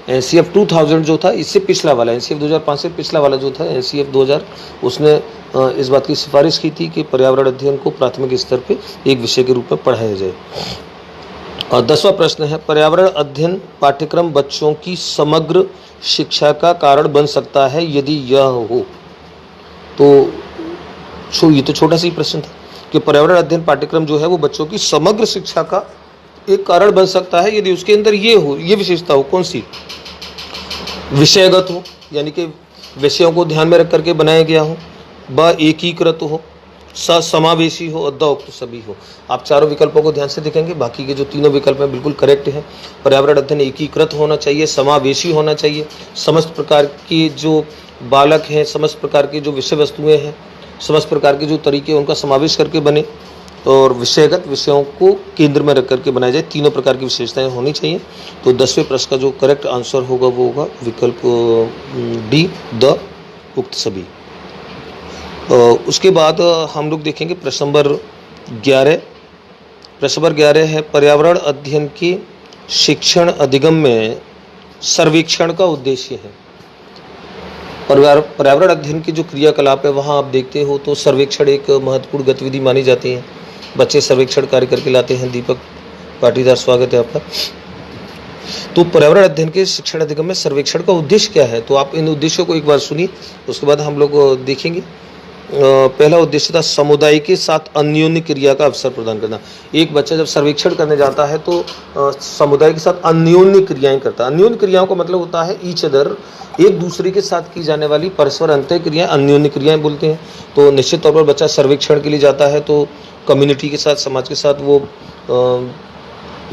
एनसीएफ 2000 जो था इससे पिछला वाला, एनसीएफ 2005 से पिछला वाला जो था एनसीएफ 2000, उसने इस बात की सिफारिश की थी कि पर्यावरण अध्ययन को प्राथमिक स्तर पे एक विषय के रूप में पढ़ाया जाए। और 10वां प्रश्न है, पर्यावरण अध्ययन पाठ्यक्रम बच्चों की समग्र शिक्षा का कारण बन सकता है यदि यह हो। तो ये तो छोटा सा ही प्रश्न था कि पर्यावरण अध्ययन पाठ्यक्रम जो है वो बच्चों की समग्र शिक्षा का एक कारण बन सकता है यदि उसके अंदर ये हो, ये विशेषता हो। कौन सी? विषयगत हो, यानी कि विषयों को ध्यान में रख करके बनाया गया हो। ब एकीकृत हो, स समावेशी हो, और द उक्त सभी हो। आप चारों विकल्पों को ध्यान से देखेंगे, बाकी के जो तीनों विकल्प हैं बिल्कुल करेक्ट हैं। पर्यावरण अध्ययन एकीकृत होना चाहिए, समावेशी होना चाहिए, समस्त प्रकार के जो बालक हैं, समस्त प्रकार की जो विषय वस्तुएं हैं, समस्त प्रकार के जो तरीके उनका समावेश करके बने, और विषयगत विषयों को केंद्र में रख करके बनाया जाए। तीनों प्रकार की विशेषताएं होनी चाहिए। तो 10वें प्रश्न का जो करेक्ट आंसर होगा वो होगा विकल्प डी, द उक्त सभी। उसके बाद हम लोग देखेंगे प्रश्न नंबर 11। प्रश्न नंबर 11 है, पर्यावरण अध्ययन के शिक्षण अधिगम में सर्वेक्षण का उद्देश्य है। पर्यावरण अध्ययन की जो क्रियाकलाप है वहाँ आप देखते हो तो सर्वेक्षण एक महत्वपूर्ण गतिविधि मानी जाती है। बच्चे सर्वेक्षण कार्य करके लाते हैं। दीपक पाटीदार, स्वागत है आपका। तो पर्यावरण अध्ययन के शिक्षण अधिगम में सर्वेक्षण का उद्देश्य क्या है, तो आप इन उद्देश्यों को एक बार सुनिए, उसके बाद हम लोग देखेंगे। पहला उद्देश्य था समुदाय के साथ अन्योन्य क्रिया का अवसर प्रदान करना। एक बच्चा जब सर्वेक्षण करने जाता है तो समुदाय के साथ अन्योन्य क्रियाएं करता है। अन्योन्य क्रियाओं का मतलब होता है ईच अदर, एक दूसरे के साथ की जाने वाली परस्पर अंतः क्रियाएं अन्योन्य क्रियाएं बोलते हैं। तो निश्चित तौर पर बच्चा सर्वेक्षण के लिए जाता है तो कम्युनिटी के साथ, समाज के साथ वो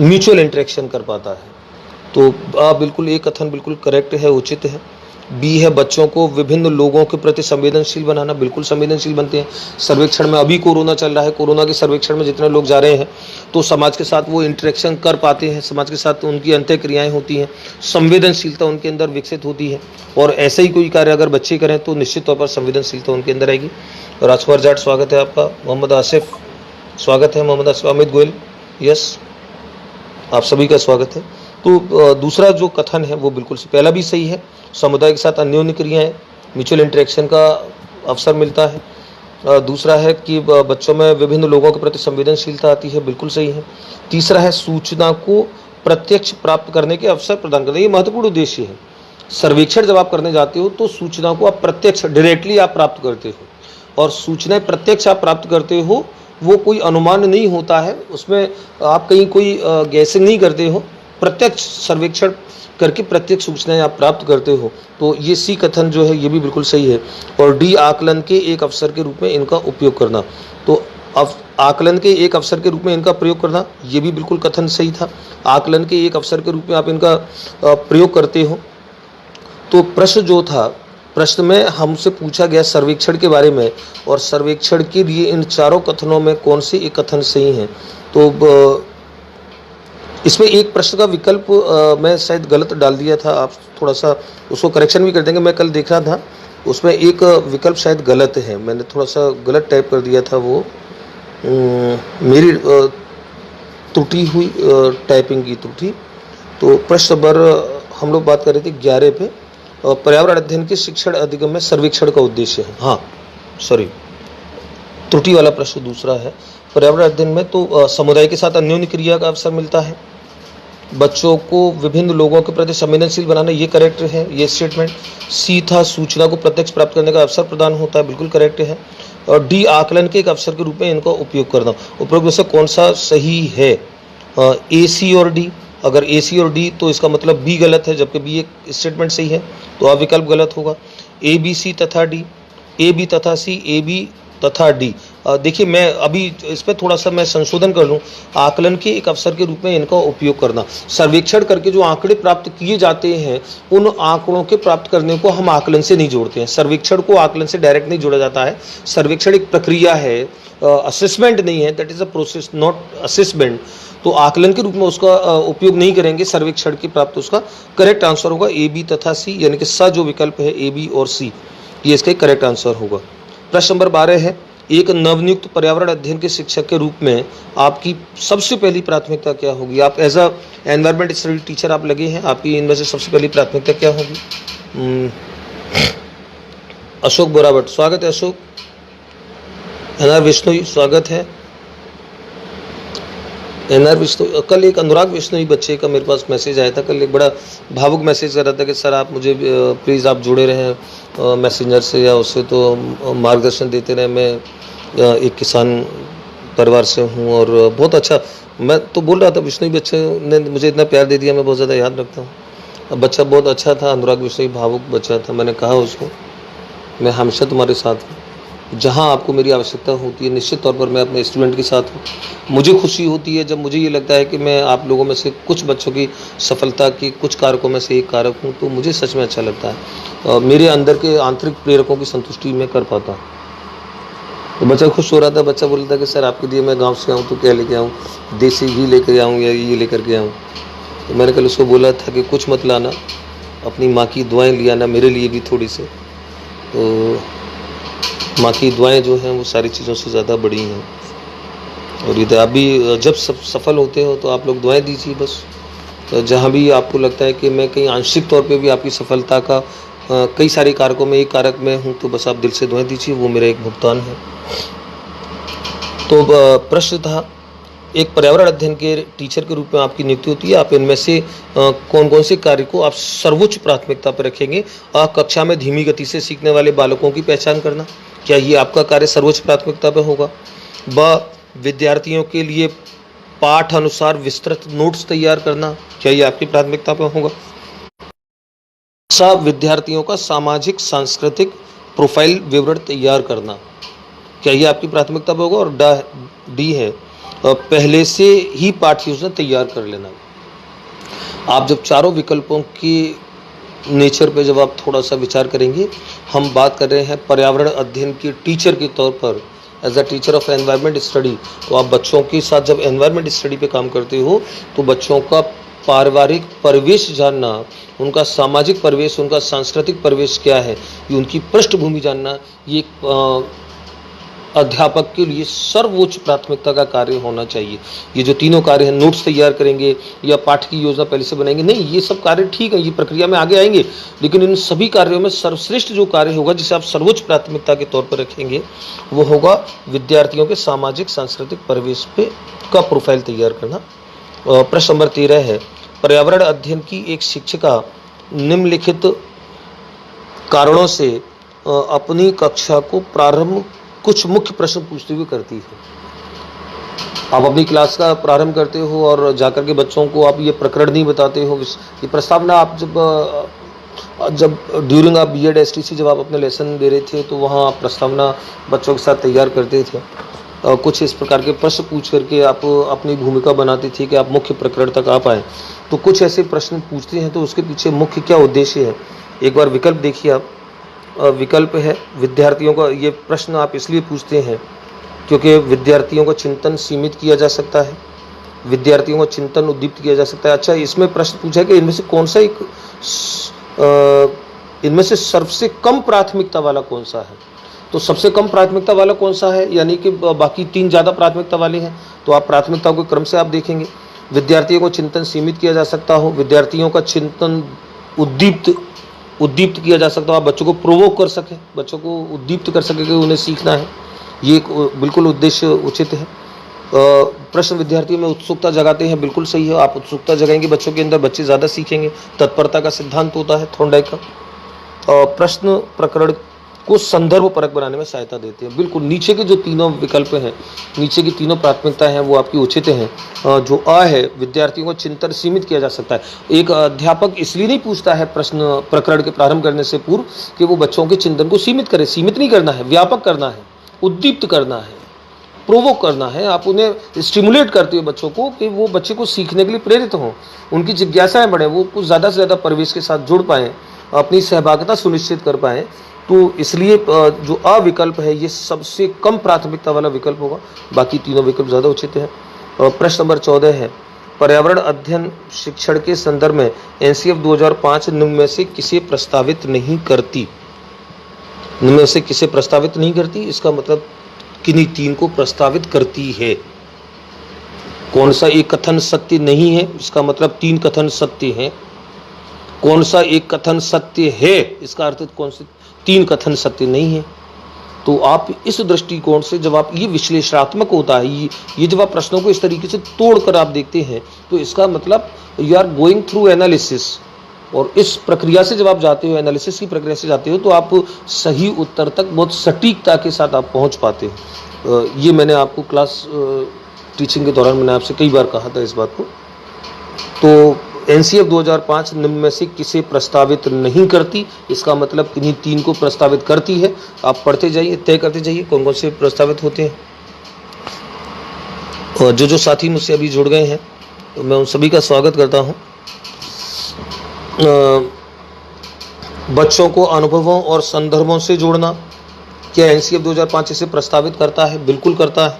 म्यूचुअल इंटरेक्शन कर पाता है। तो बिल्कुल एक कथन बिल्कुल करेक्ट है, उचित है। बी है, बच्चों को विभिन्न लोगों के प्रति संवेदनशील बनाना। बिल्कुल संवेदनशील बनते हैं। सर्वेक्षण में अभी कोरोना चल रहा है, कोरोना के सर्वेक्षण में जितने लोग जा रहे हैं तो समाज के साथ वो इंटरेक्शन कर पाते हैं, समाज के साथ उनकी अंतः क्रियाएं होती हैं, संवेदनशीलता उनके अंदर विकसित होती है। और ऐसा ही कोई कार्य अगर बच्चे करें तो निश्चित तौर पर संवेदनशीलता उनके अंदर आएगी। राजकुमार जाट, स्वागत है आपका। मोहम्मद आसिफ, स्वागत है। मोहम्मद आसिफ। अमित गोयल, यस, आप सभी का स्वागत है। तो दूसरा जो कथन है वो बिल्कुल पहला भी सही है, समुदाय के साथ अन्योन्य क्रियाएं, म्यूचुअल इंटरेक्शन का अवसर मिलता है। दूसरा है कि बच्चों में विभिन्न लोगों के प्रति संवेदनशीलता आती है, बिल्कुल सही है। तीसरा है सूचना को प्रत्यक्ष प्राप्त करने के अवसर प्रदान करना, ये महत्वपूर्ण उद्देश्य है। सर्वेक्षण जब आप करने जाते हो तो सूचना को आप प्रत्यक्ष डायरेक्टली आप प्राप्त करते हो, और सूचनाएं प्रत्यक्ष आप प्राप्त करते हो, वो कोई अनुमान नहीं होता है, उसमें आप कहीं कोई गैसिंग नहीं करते हो, प्रत्यक्ष सर्वेक्षण करके प्रत्यक्ष सूचनाएं आप प्राप्त करते हो। तो ये सी कथन जो है ये भी बिल्कुल सही है। और डी, आकलन के एक अवसर के रूप में इनका उपयोग करना। तो अब आकलन के एक अवसर के रूप में इनका प्रयोग करना, ये भी बिल्कुल कथन सही था। आकलन के एक अवसर के रूप में आप इनका प्रयोग करते हो। तो प्रश्न जो था, प्रश्न में हमसे पूछा गया सर्वेक्षण के बारे में, और सर्वेक्षण के लिए इन चारों कथनों में कौन से एक कथन सही है। तो इसमें एक प्रश्न का विकल्प मैं शायद गलत डाल दिया था, आप थोड़ा सा उसको करेक्शन भी कर देंगे। मैं कल देख रहा था उसमें एक विकल्प शायद गलत है, मैंने थोड़ा सा गलत टाइप कर दिया था, वो मेरी त्रुटि हुई, टाइपिंग की त्रुटि। तो प्रश्न नंबर हम लोग बात कर रहे थे 11 पे, पर्यावरण अध्ययन के शिक्षण अधिगम में सर्वेक्षण का उद्देश्य है। हाँ सॉरी, त्रुटि वाला प्रश्न दूसरा है। पर्यावरण अध्ययन में तो समुदाय के साथ अन्योन्य क्रिया का अवसर मिलता है, बच्चों को विभिन्न लोगों के प्रति संवेदनशील बनाना, ये करेक्ट है, ये स्टेटमेंट। सी था, सूचना को प्रत्यक्ष प्राप्त करने का अवसर प्रदान होता है, बिल्कुल करेक्ट है। और डी, आकलन के एक अवसर के रूप में इनका उपयोग करना। उपयोग में से कौन सा सही है, ए सी और डी, अगर ए सी और डी तो इसका मतलब बी गलत है, जबकि बी एक स्टेटमेंट सही है, तो आ विकल्प गलत होगा। ए बी सी तथा डी, ए बी तथा सी, ए बी तथा डी। देखिए मैं अभी इस पर थोड़ा सा मैं संशोधन कर लूँ। आकलन के एक अवसर के रूप में इनका उपयोग करना, सर्वेक्षण करके जो आंकड़े प्राप्त किए जाते हैं उन आंकड़ों के प्राप्त करने को हम आकलन से नहीं जोड़ते हैं। सर्वेक्षण को आकलन से डायरेक्ट नहीं जोड़ा जाता है। सर्वेक्षण एक प्रक्रिया है, असेसमेंट नहीं है, that is a process not assessment. तो आकलन के रूप में उसका उपयोग नहीं करेंगे। सर्वेक्षण की प्राप्त उसका करेक्ट आंसर होगा ए बी तथा सी, यानी कि स जो विकल्प है ए बी और सी, ये इसका करेक्ट आंसर होगा। प्रश्न नंबर 12 है, एक नवनियुक्त पर्यावरण अध्ययन के शिक्षक के रूप में आपकी सबसे पहली प्राथमिकता क्या होगी? आप as a environment study teacher आप लगे हैं, आपकी इनमें से सबसे पहली प्राथमिकता क्या होगी? अशोक बोरावट, स्वागत है अशोक। एनआर विष्णु, स्वागत है एनआर विष्णु। कल एक अनुराग विष्णु बच्चे का मेरे पास मैसेज आया था, कल एक बड़ा भावुक मैसेज कर रहा था कि सर आप मुझे प्लीज़ आप जुड़े रहें मैसेंजर से या उससे, तो मार्गदर्शन देते रहे। मैं एक किसान परिवार से हूँ और बहुत अच्छा, मैं तो बोल रहा था विष्णु बच्चे ने मुझे इतना प्यार दे दिया, मैं बहुत ज़्यादा याद रखता हूँ। बच्चा बहुत अच्छा था, अनुराग विष्णु भावुक बच्चा था। मैंने कहा उसको मैं हमेशा तुम्हारे साथ हूँ, जहाँ आपको मेरी आवश्यकता होती है निश्चित तौर पर मैं अपने स्टूडेंट के साथ हूँ। मुझे खुशी होती है जब मुझे ये लगता है कि मैं आप लोगों में से कुछ बच्चों की सफलता की कुछ कारकों में से एक कारक हूँ, तो मुझे सच में अच्छा लगता है। मेरे अंदर के आंतरिक प्रेरकों की संतुष्टि मैं कर पाता हूँ। तो बच्चा खुश हो रहा था, बच्चा बोल रहा था कि सर आपके लिए मैं गाँव से आऊँ तो क्या लेके आऊँ, देसी घी लेकर आऊँ या ये लेकर के आऊँ? तो मैंने कल उसको बोला था कि कुछ मत लाना, अपनी माँ की दुआएँ ले आना, मेरे लिए भी थोड़ी से। तो माँ की दुआएं जो हैं वो सारी चीज़ों से ज़्यादा बड़ी हैं। और ये आप भी जब सफल होते हो तो आप लोग दुआएं दीजिए बस। तो जहाँ भी आपको लगता है कि मैं कहीं आंशिक तौर पे भी आपकी सफलता का कई सारे कारकों में एक कारक में हूँ, तो बस आप दिल से दुआएं दीजिए, वो मेरा एक भुगतान है। तो प्रश्न था, एक पर्यावरण अध्ययन के टीचर के रूप में आपकी नियुक्ति होती है, आप इनमें से कौन कौन से कार्य को आप सर्वोच्च प्राथमिकता पर रखेंगे? कक्षा में धीमी गति से सीखने वाले बालकों की पहचान करना, क्या ये आपका कार्य सर्वोच्च प्राथमिकता पर होगा? ब विद्यार्थियों के लिए पाठ अनुसार विस्तृत नोट्स तैयार करना, क्या ये आपकी प्राथमिकता पर होगा? विद्यार्थियों का सामाजिक सांस्कृतिक प्रोफाइल विवरण तैयार करना, क्या ये आपकी प्राथमिकता पर होगा? और डी है, पहले से ही पाठ्य योजना तैयार कर लेना। आप जब चारों विकल्पों की नेचर पे जब आप थोड़ा सा विचार करेंगे, हम बात कर रहे हैं पर्यावरण अध्ययन के टीचर के तौर पर, as a teacher of environment study. तो आप बच्चों के साथ जब एनवायरनमेंट स्टडी पे काम करते हो तो बच्चों का पारिवारिक परिवेश जानना, उनका सामाजिक परिवेश, उनका सांस्कृतिक परिवेश क्या है, ये उनकी पृष्ठभूमि जानना, ये अध्यापक के लिए सर्वोच्च प्राथमिकता का कार्य होना चाहिए। ये जो तीनों कार्य हैं, नोट्स तैयार करेंगे या पाठ की योजना पहले से बनाएंगे, नहीं, ये सब कार्य ठीक है, ये प्रक्रिया में आगे आएंगे, लेकिन इन सभी कार्यों में सर्वश्रेष्ठ जो कार्य होगा जिसे आप सर्वोच्च प्राथमिकता के तौर पर रखेंगे, वो होगा विद्यार्थियों के सामाजिक सांस्कृतिक परिवेश पे का प्रोफाइल तैयार करना। प्रश्न नंबर 13 है, पर्यावरण अध्ययन की एक शिक्षिका निम्नलिखित कारणों से अपनी कक्षा को प्रारंभ कुछ मुख्य प्रश्न पूछते हुए करती है। आप अपनी क्लास का प्रारंभ करते हो और जाकर के बच्चों को आप ये प्रकरण नहीं बताते हो, ये प्रस्तावना आप जब ड्यूरिंग आप बीएड एसटीसी जब आप अपने लेसन दे रहे थे तो वहाँ आप प्रस्तावना बच्चों के साथ तैयार करते थे। कुछ इस प्रकार के प्रश्न पूछ करके आप अपनी भूमिका बनाते थे कि आप मुख्य प्रकरण तक आ पाएँ। तो कुछ ऐसे प्रश्न पूछते हैं तो उसके पीछे मुख्य क्या उद्देश्य है, एक बार विकल्प देखिए आप। विकल्प है, विद्यार्थियों का ये प्रश्न आप इसलिए पूछते हैं क्योंकि विद्यार्थियों का चिंतन सीमित किया जा सकता है, विद्यार्थियों का चिंतन उद्दीप्त किया जा सकता है। अच्छा, इसमें प्रश्न पूछा कि इनमें से कौन सा एक इनमें से सबसे कम प्राथमिकता वाला कौन सा है? तो सबसे कम प्राथमिकता वाला कौन सा है, यानी कि बाकी तीन ज़्यादा प्राथमिकता वाले हैं, तो आप प्राथमिकताओं के क्रम से आप देखेंगे। विद्यार्थियों को चिंतन सीमित किया जा सकता हो, विद्यार्थियों का चिंतन उद्दीप्त किया जा सकता हो, आप बच्चों को प्रोवोक कर सकें, बच्चों को उद्दीप्त कर सकें कि उन्हें सीखना है, ये बिल्कुल उद्देश्य उचित है। प्रश्न विद्यार्थियों में उत्सुकता जगाते हैं, बिल्कुल सही है, आप उत्सुकता जगाएंगे बच्चों के अंदर, बच्चे ज़्यादा सीखेंगे, तत्परता का सिद्धांत होता है थॉर्नडाइक का। प्रश्न प्रकरण को संदर्भ परक बनाने में सहायता देते हैं। बिल्कुल नीचे के जो तीनों विकल्प हैं, नीचे की तीनों प्राथमिकताएं हैं वो आपकी उचित हैं। जो अ है, विद्यार्थियों को चिंतन सीमित किया जा सकता है। एक अध्यापक इसलिए नहीं पूछता है प्रश्न प्रकरण के प्रारंभ करने से पूर्व कि वो बच्चों के चिंतन को सीमित करे। सीमित नहीं करना है, व्यापक करना है, उद्दीप्त करना है, प्रोवोक करना है। आप उन्हें स्टिमुलेट करते हो बच्चों को कि वो बच्चे को सीखने के लिए प्रेरित हों, उनकी जिज्ञासाएं बढ़े, वो कुछ ज़्यादा से ज़्यादा परिवेश के साथ जुड़ पाएँ, अपनी सहभागिता सुनिश्चित कर पाएँ। तो इसलिए जो अ विकल्प है ये सबसे कम प्राथमिकता वाला विकल्प होगा, बाकी तीनों विकल्प ज़्यादा उचित हैं। प्रश्न नंबर 14 है, पर्यावरण अध्ययन शिक्षण के संदर्भ में एनसीएफ 2005 निम्न में से किसे प्रस्तावित नहीं करती? निम्न में से किसे प्रस्तावित नहीं करती, इसका मतलब किन्हीं तीन को प्रस्तावित करती है। कौन सा एक कथन सत्य नहीं है, इसका मतलब तीन कथन सत्य हैं। कौन सा एक कथन सत्य है, इसका अर्थ कौन से तीन कथन सत्य नहीं है। तो आप इस दृष्टिकोण से जब आप ये विश्लेषणात्मक होता है, ये जब आप प्रश्नों को इस तरीके से तोड़कर आप देखते हैं तो इसका मतलब you are going through analysis, और इस प्रक्रिया से जब आप जाते हो, एनालिसिस की प्रक्रिया से जाते हो, तो आप सही उत्तर तक बहुत सटीकता के साथ आप पहुंच पाते हैं। ये मैंने आपको क्लास टीचिंग के दौरान मैंने आपसे कई बार कहा था इस बात को। तो एनसीएफ 2005 निम्न में से किसे प्रस्तावित नहीं करती, इसका मतलब किन्हीं तीन को प्रस्तावित करती है। आप पढ़ते जाइए, तय करते जाइए कौन कौन से प्रस्तावित होते हैं। और जो साथी मुझसे अभी जुड़ गए हैं तो मैं उन सभी का स्वागत करता हूं। बच्चों को अनुभवों और संदर्भों से जोड़ना, क्या एनसीएफ 2005 इसे प्रस्तावित करता है? बिल्कुल करता है।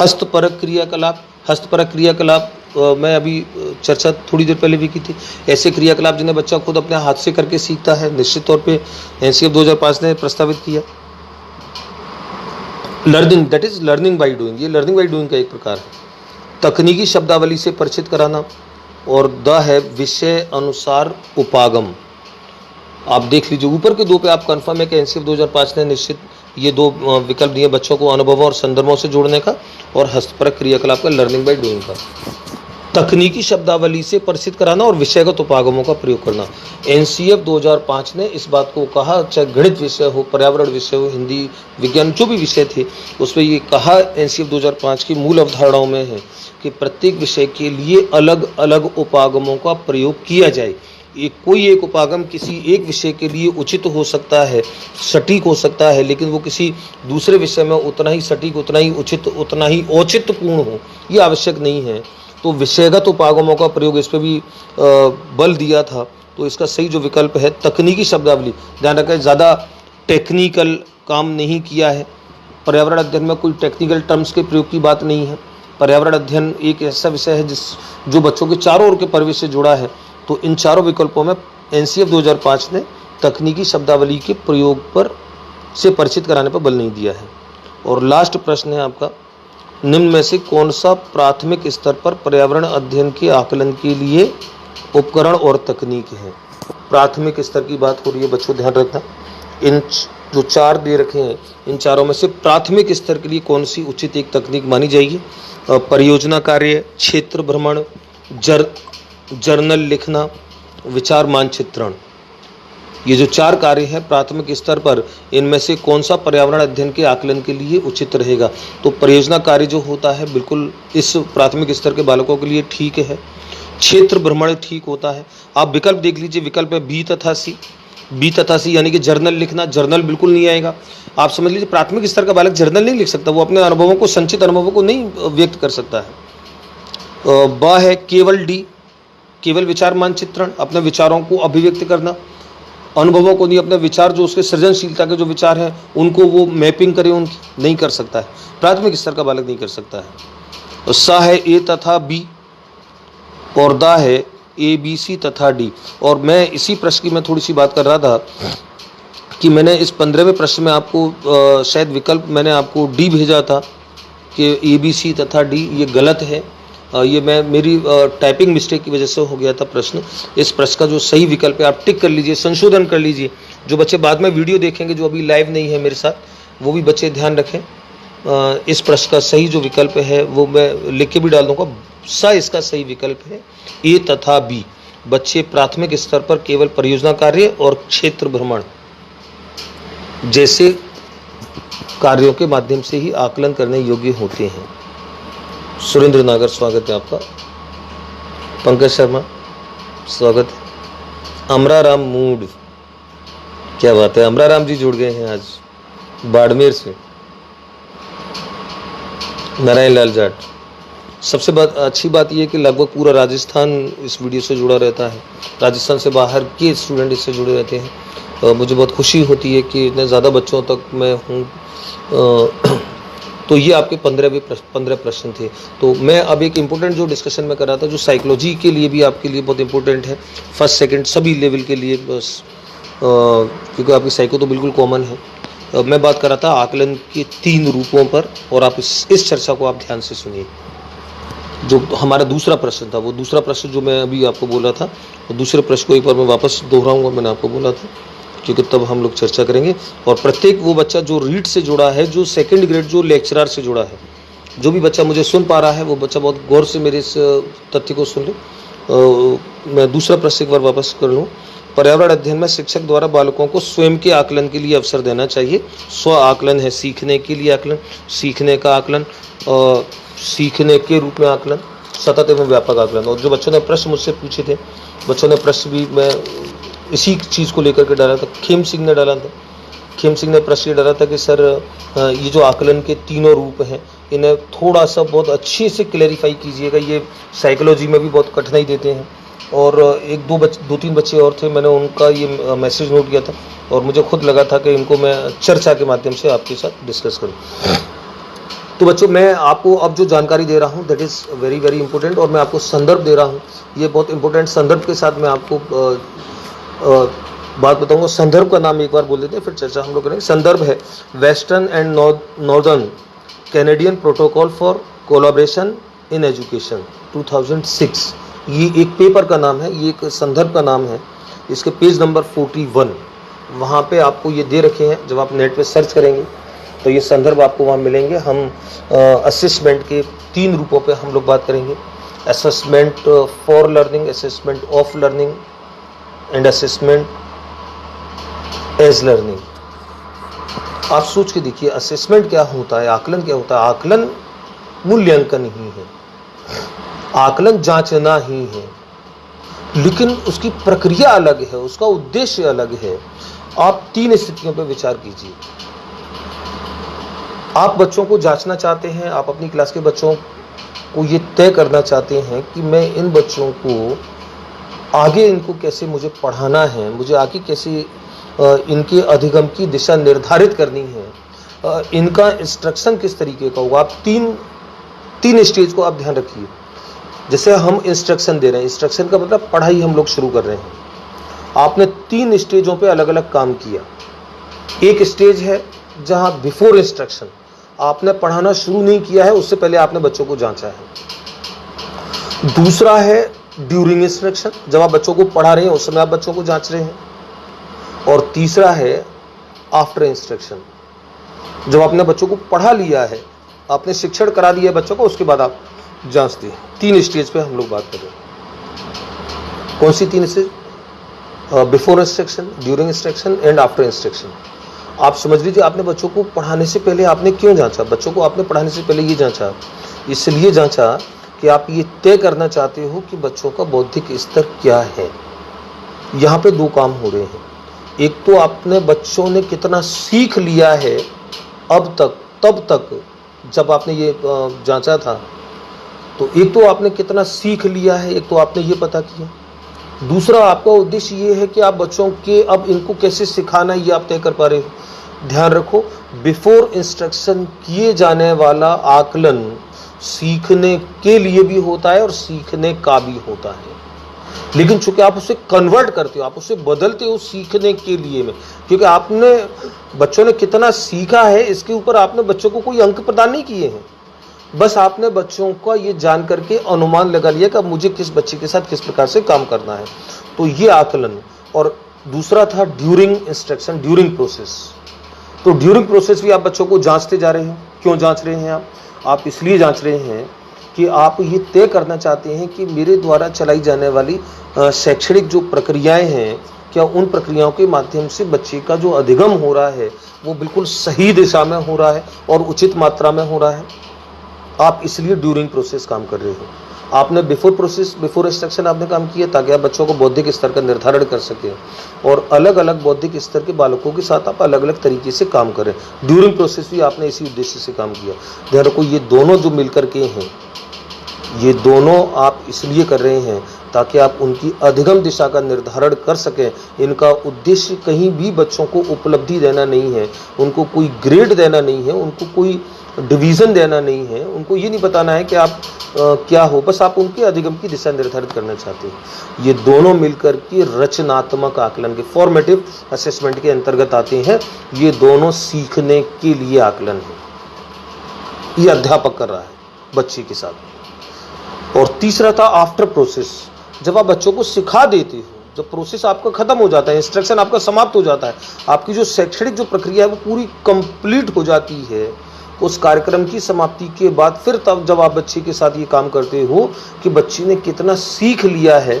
हस्तपरक क्रियाकलाप, हस्तपरक क्रियाकलाप मैं अभी चर्चा थोड़ी देर पहले भी की थी। ऐसे क्रियाकलाप जिन्हें बच्चा खुद अपने हाथ से करके सीखता है, निश्चित तौर पे एनसीएफ 2005 ने प्रस्तावित किया। Learning, that is learning by doing, ये लर्निंग बाय डूइंग का एक प्रकार है। तकनीकी शब्दावली से परिचित कराना, और द है विषय अनुसार उपागम। आप देख लीजिए ऊपर के दो पे आप कंफर्म है कि एनसीएफ 2005 ने निश्चित ये दो विकल्प दिए बच्चों को अनुभवों और संदर्भों से जोड़ने का, और हस्तपरक क्रियाकलाप का, लर्निंग बाय डूइंग का। तकनीकी शब्दावली से परिचित कराना और विषयगत उपागमों का प्रयोग करना। एनसीएफ 2005 ने इस बात को कहा, चाहे गणित विषय हो, पर्यावरण विषय हो, हिंदी, विज्ञान, जो भी विषय थे उसमें ये कहा एनसीएफ 2005 की मूल अवधारणाओं में है कि प्रत्येक विषय के लिए अलग अलग उपागमों का प्रयोग किया जाए। कोई एक उपागम किसी एक विषय के लिए उचित हो सकता है, सटीक हो सकता है, लेकिन वो किसी दूसरे विषय में उतना ही सटीक, उतना ही उचित, उतना ही औचित्यपूर्ण हो, ये आवश्यक नहीं है। तो विषयगत उपागमों का प्रयोग, इस पर भी बल दिया था। तो इसका सही जो विकल्प है तकनीकी शब्दावली, ध्यान रखें ज़्यादा टेक्निकल काम नहीं किया है। पर्यावरण अध्ययन में कोई टेक्निकल टर्म्स के प्रयोग की बात नहीं है। पर्यावरण अध्ययन एक ऐसा विषय है जो बच्चों के चारों ओर के परिवेश से जुड़ा है। तो इन चारों विकल्पों में एनसीएफ 2005 ने तकनीकी शब्दावली के प्रयोग पर से परिचित कराने पर बल नहीं दिया है। और लास्ट प्रश्न है आपका, निम्न में से कौन सा प्राथमिक स्तर पर पर्यावरण अध्ययन के आकलन के लिए उपकरण और तकनीक है? प्राथमिक स्तर की बात हो रही है बच्चों, ध्यान रखना। इन जो चार दे रखे हैं, इन चारों में से प्राथमिक स्तर के लिए कौन सी उचित एक तकनीक मानी जाएगी? परियोजना कार्य, क्षेत्र भ्रमण, जर्नल लिखना, विचार मानचित्रण। ये जो चार कार्य हैं प्राथमिक स्तर पर, इनमें से कौन सा पर्यावरण अध्ययन के आकलन के लिए उचित रहेगा? तो परियोजना कार्य जो होता है बिल्कुल इस प्राथमिक स्तर के बालकों के लिए ठीक है। क्षेत्र भ्रमण ठीक होता है। आप विकल्प देख लीजिए, विकल्प है बी तथा सी। बी तथा सी यानी कि जर्नल लिखना, जर्नल बिल्कुल नहीं आएगा। आप समझ लीजिए प्राथमिक स्तर का बालक जर्नल नहीं लिख सकता, वो अपने अनुभवों को, संचित अनुभवों को नहीं व्यक्त कर सकता है। ब है केवल डी, केवल विचार मानचित्रण, अपने विचारों को अभिव्यक्त करना, अनुभवों को नहीं, अपने विचार जो उसके सृजनशीलता के जो विचार हैं उनको वो मैपिंग करे, उनकी नहीं कर सकता है, प्राथमिक स्तर का बालक नहीं कर सकता है। तो सा है ए तथा बी, और दा है ए बी सी तथा डी। और मैं इसी प्रश्न की मैं थोड़ी सी बात कर रहा था कि मैंने इस 15वें प्रश्न में आपको शायद विकल्प मैंने आपको डी भेजा था कि ए बी सी तथा डी, ये गलत है। ये मेरी टाइपिंग मिस्टेक की वजह से हो गया था प्रश्न। इस प्रश्न का जो सही विकल्प है आप टिक कर लीजिए, संशोधन कर लीजिए। जो बच्चे बाद में वीडियो देखेंगे, जो अभी लाइव नहीं है मेरे साथ, वो भी बच्चे ध्यान रखें। इस प्रश्न का सही जो विकल्प है वो मैं लिख के भी डाल दूंगा। सा इसका सही विकल्प है, ए तथा बी। बच्चे प्राथमिक स्तर पर केवल परियोजना कार्य और क्षेत्र भ्रमण जैसे कार्यों के माध्यम से ही आकलन करने योग्य होते हैं। सुरेंद्र नागर, स्वागत है आपका। पंकज शर्मा, स्वागत है। अमराराम मूड, क्या बात है, अमराराम जी जुड़ गए हैं आज बाड़मेर से। नारायण लाल जाट, सबसे अच्छी बात यह है कि लगभग पूरा राजस्थान इस वीडियो से जुड़ा रहता है। राजस्थान से बाहर के स्टूडेंट इससे जुड़े रहते हैं। मुझे बहुत खुशी होती है कि इतने ज़्यादा बच्चों तक मैं हूँ। तो ये आपके 15 प्रश्न थे। तो मैं अब एक इम्पोर्टेंट जो डिस्कशन में कर रहा था, जो साइकोलॉजी के लिए भी आपके लिए बहुत इम्पोर्टेंट है, फर्स्ट सेकंड सभी लेवल के लिए, बस क्योंकि आपकी साइको तो बिल्कुल कॉमन है। मैं बात कर रहा था आकलन के 3 रूपों पर, और आप इस चर्चा को आप ध्यान से सुनिए। जो हमारा दूसरा प्रश्न था, वो दूसरा प्रश्न जो मैं अभी आपको बोला था, वो दूसरे प्रश्न को एक बार मैं वापस दोहराऊंगा। मैंने आपको बोला था क्योंकि तब हम लोग चर्चा करेंगे। और प्रत्येक वो बच्चा जो रीड से जुड़ा है, जो सेकंड ग्रेड जो लेक्चरर से जुड़ा है, जो भी बच्चा मुझे सुन पा रहा है, वो बच्चा बहुत गौर से मेरे इस तथ्य को सुन ले। मैं दूसरा प्रश्न एक बार वापस कर लूँ। पर्यावरण अध्ययन में शिक्षक द्वारा बालकों को स्वयं के आकलन के लिए अवसर देना चाहिए। स्व आकलन है सीखने के लिए आकलन, सीखने का आकलन, सीखने के रूप में आकलन, सतत एवं व्यापक आकलन। और जो बच्चों ने प्रश्न मुझसे पूछे थे, बच्चों ने प्रश्न भी मैं इसी चीज़ को लेकर के डाला था। खेम सिंह ने डाला था, खेम सिंह ने प्रश्न ये डाला था कि सर ये जो आकलन के तीनों रूप हैं, इन्हें थोड़ा सा बहुत अच्छे से क्लैरिफाई कीजिएगा, ये साइकोलॉजी में भी बहुत कठिनाई देते हैं। और दो तीन बच्चे और थे, मैंने उनका ये मैसेज नोट किया था और मुझे खुद लगा था कि इनको मैं चर्चा के माध्यम से आपके साथ डिस्कस करूं। तो बच्चों, मैं आपको अब जो जानकारी दे रहा हूं, that is very very important, और मैं आपको संदर्भ दे रहा हूं। ये बहुत इंपॉर्टेंट संदर्भ के साथ मैं आपको बात बताऊंगा। संदर्भ का नाम एक बार बोल देते हैं, फिर चर्चा हम लोग करेंगे। संदर्भ है western and northern Canadian protocol for collaboration in education 2006। ये एक पेपर का नाम है, ये एक संदर्भ का नाम है। इसके पेज नंबर 41 वहाँ पे आपको ये दे रखे हैं। जब आप नेट पे सर्च करेंगे तो ये संदर्भ आपको वहाँ मिलेंगे। हम असेसमेंट के 3 रूपों पे हम लोग बात करेंगे। Assessment for learning, assessment of learning and assessment as learning. आप सोच के देखिए, असेसमेंट क्या होता है, आकलन क्या होता है। आकलन मूल्यांकन ही है, आकलन जांचना ही है, लेकिन उसकी प्रक्रिया अलग है, उसका उद्देश्य अलग है। आप 3 स्थितियों पर विचार कीजिए। आप बच्चों को जांचना चाहते हैं, आप अपनी क्लास के बच्चों को ये तय करना चाहते हैं कि मैं इन बच्चों को आगे इनको कैसे मुझे पढ़ाना है, मुझे आगे कैसे इनके अधिगम की दिशा निर्धारित करनी है, इनका इंस्ट्रक्शन किस तरीके का होगा। आप तीन स्टेज को आप ध्यान रखिए। जैसे हम इंस्ट्रक्शन दे रहे हैं, इंस्ट्रक्शन का मतलब पढ़ाई हम लोग शुरू कर रहे हैं। आपने 3 स्टेजों पे अलग अलग काम किया। एक स्टेज है जहां बिफोर इंस्ट्रक्शन, आपने पढ़ाना शुरू नहीं किया है, उससे पहले आपने बच्चों को जांचा है। दूसरा है ड्यूरिंग इंस्ट्रक्शन, जब आप बच्चों को पढ़ा रहे हैं उस समय आप बच्चों को जांच रहे हैं। और तीसरा है आफ्टर इंस्ट्रक्शन, जब आपने बच्चों को पढ़ा लिया है, आपने शिक्षण करा दिया है बच्चों को, उसके बाद आप जांचते हैं। 3 स्टेज पे हम लोग बात कर रहे हैं। कौन सी 3 stage? Before instruction, during instruction and after instruction. आप समझ लीजिए, आपने बच्चों को पढ़ाने से पहले आपने क्यों जांचा? बच्चों को आपने पढ़ाने से पहले ये जांचा, इसलिए जांचा कि आप ये तय करना चाहते हो कि बच्चों का बौद्धिक स्तर क्या है। यहाँ पे 2 काम हो रहे हैं। एक तो आपने बच्चों ने कितना सीख लिया है अब तक, तब तक जब आपने ये जांचा था, तो एक तो आपने कितना सीख लिया है, एक तो आपने ये पता किया। दूसरा आपका उद्देश्य ये है कि आप बच्चों के अब इनको कैसे सिखाना है, ये आप तय कर पा रहे हो। ध्यान रखो, बिफोर इंस्ट्रक्शन किए जाने वाला आकलन सीखने के लिए भी होता है और सीखने का भी होता है, लेकिन चूंकि आप उसे कन्वर्ट करते हो, आप उसे बदलते हो सीखने के लिए में, क्योंकि आपने बच्चों ने कितना सीखा है इसके ऊपर आपने बच्चों को कोई अंक प्रदान नहीं किए हैं। बस आपने बच्चों का ये जान करके अनुमान लगा लिया कि अब मुझे किस बच्चे के साथ किस प्रकार से काम करना है, तो ये आकलन। और दूसरा था ड्यूरिंग इंस्ट्रक्शन, ड्यूरिंग प्रोसेस। तो ड्यूरिंग प्रोसेस भी आप बच्चों को जांचते जा रहे हो। क्यों जांच रहे हैं आप इसलिए जांच रहे हैं कि आप ये तय करना चाहते हैं कि मेरे द्वारा चलाई जाने वाली शैक्षणिक जो प्रक्रियाएं हैं, क्या उन प्रक्रियाओं के माध्यम से बच्चे का जो अधिगम हो रहा है वो बिल्कुल सही दिशा में हो रहा है और उचित मात्रा में हो रहा है। आप इसलिए ड्यूरिंग प्रोसेस काम कर रहे हो। आपने बिफोर प्रोसेस, बिफोर इंस्ट्रक्शन आपने काम किया ताकि आप बच्चों को बौद्धिक स्तर का निर्धारण कर सकें और अलग अलग बौद्धिक स्तर के बालकों के साथ आप अलग अलग तरीके से काम करें। ड्यूरिंग प्रोसेस भी आपने इसी उद्देश्य से काम किया। ध्यान रखो, ये दोनों जो मिलकर के हैं, ये दोनों आप इसलिए कर रहे हैं ताकि आप उनकी अधिगम दिशा का निर्धारण कर सकें। इनका उद्देश्य कहीं भी बच्चों को उपलब्धि देना नहीं है, उनको कोई ग्रेड देना नहीं है, उनको कोई डिवीज़न देना नहीं है, उनको ये नहीं बताना है कि आप क्या हो, बस आप उनके अधिगम की दिशा निर्धारित करना चाहते हैं। ये दोनों मिलकर के रचनात्मक आकलन के फॉर्मेटिव असेसमेंट के अंतर्गत आते हैं। ये दोनों सीखने के लिए आकलन है, ये अध्यापक कर रहा है बच्चे के साथ। और तीसरा था आफ्टर प्रोसेस, जब आप बच्चों को सिखा देते हो, जब प्रोसेस आपका खत्म हो जाता है, इंस्ट्रक्शन आपका समाप्त हो जाता है, आपकी जो शैक्षणिक जो प्रक्रिया है वो पूरी कंप्लीट हो जाती है, उस कार्यक्रम की समाप्ति के बाद फिर तब जब आप बच्चे के साथ ये काम करते हो कि बच्चे ने कितना सीख लिया है,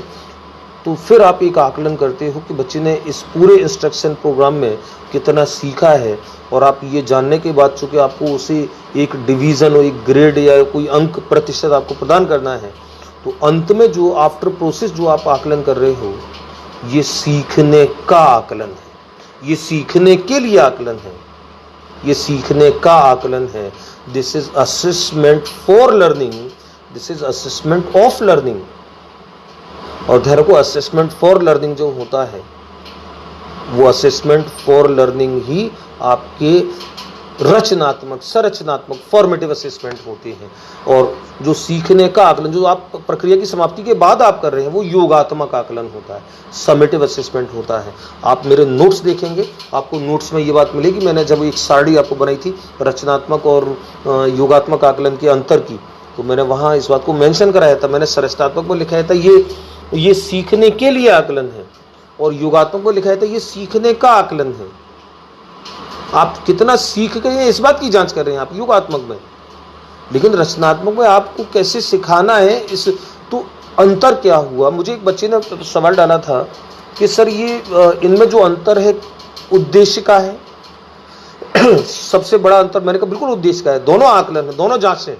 तो फिर आप एक आकलन करते हो कि बच्चे ने इस पूरे इंस्ट्रक्शन प्रोग्राम में कितना सीखा है। और आप ये जानने के बाद चूँकि आपको उसे एक डिवीज़न और एक ग्रेड या कोई अंक प्रतिशत आपको प्रदान करना है, तो अंत में जो आफ्टर प्रोसेस जो आप आकलन कर रहे हो, ये सीखने का आकलन है, ये सीखने के लिए आकलन है, ये सीखने का आकलन है। This is assessment for learning, this is assessment of learning. और ध्यान रखो, असेसमेंट फॉर लर्निंग जो होता है वो असेसमेंट फॉर लर्निंग ही आपके रचनात्मक, संरचनात्मक फॉर्मेटिव असेसमेंट होते हैं। और जो सीखने का आकलन जो आप प्रक्रिया की समाप्ति के बाद आप कर रहे हैं वो योगात्मक आकलन होता है, समेटिव असेसमेंट होता है। आप मेरे नोट्स देखेंगे, आपको नोट्स में ये बात मिलेगी, मैंने जब एक सारणी आपको बनाई थी रचनात्मक और योगात्मक आकलन के अंतर की, तो मैंने वहाँ इस बात को मेंशन कराया था। मैंने संरचनात्मक में लिखाया था ये सीखने के लिए आकलन है, और योगात्मक में लिखाया था ये सीखने का आकलन है। आप कितना सीख गए इस बात की जांच कर रहे हैं आप योगात्मक में, लेकिन रचनात्मक में आपको कैसे सिखाना है इस, तो अंतर क्या हुआ। मुझे एक बच्चे ने सवाल डाला था कि सर ये इनमें जो अंतर है उद्देश्य का है सबसे बड़ा अंतर। मैंने कहा बिल्कुल उद्देश्य का है, दोनों आकलन है, दोनों जांच है,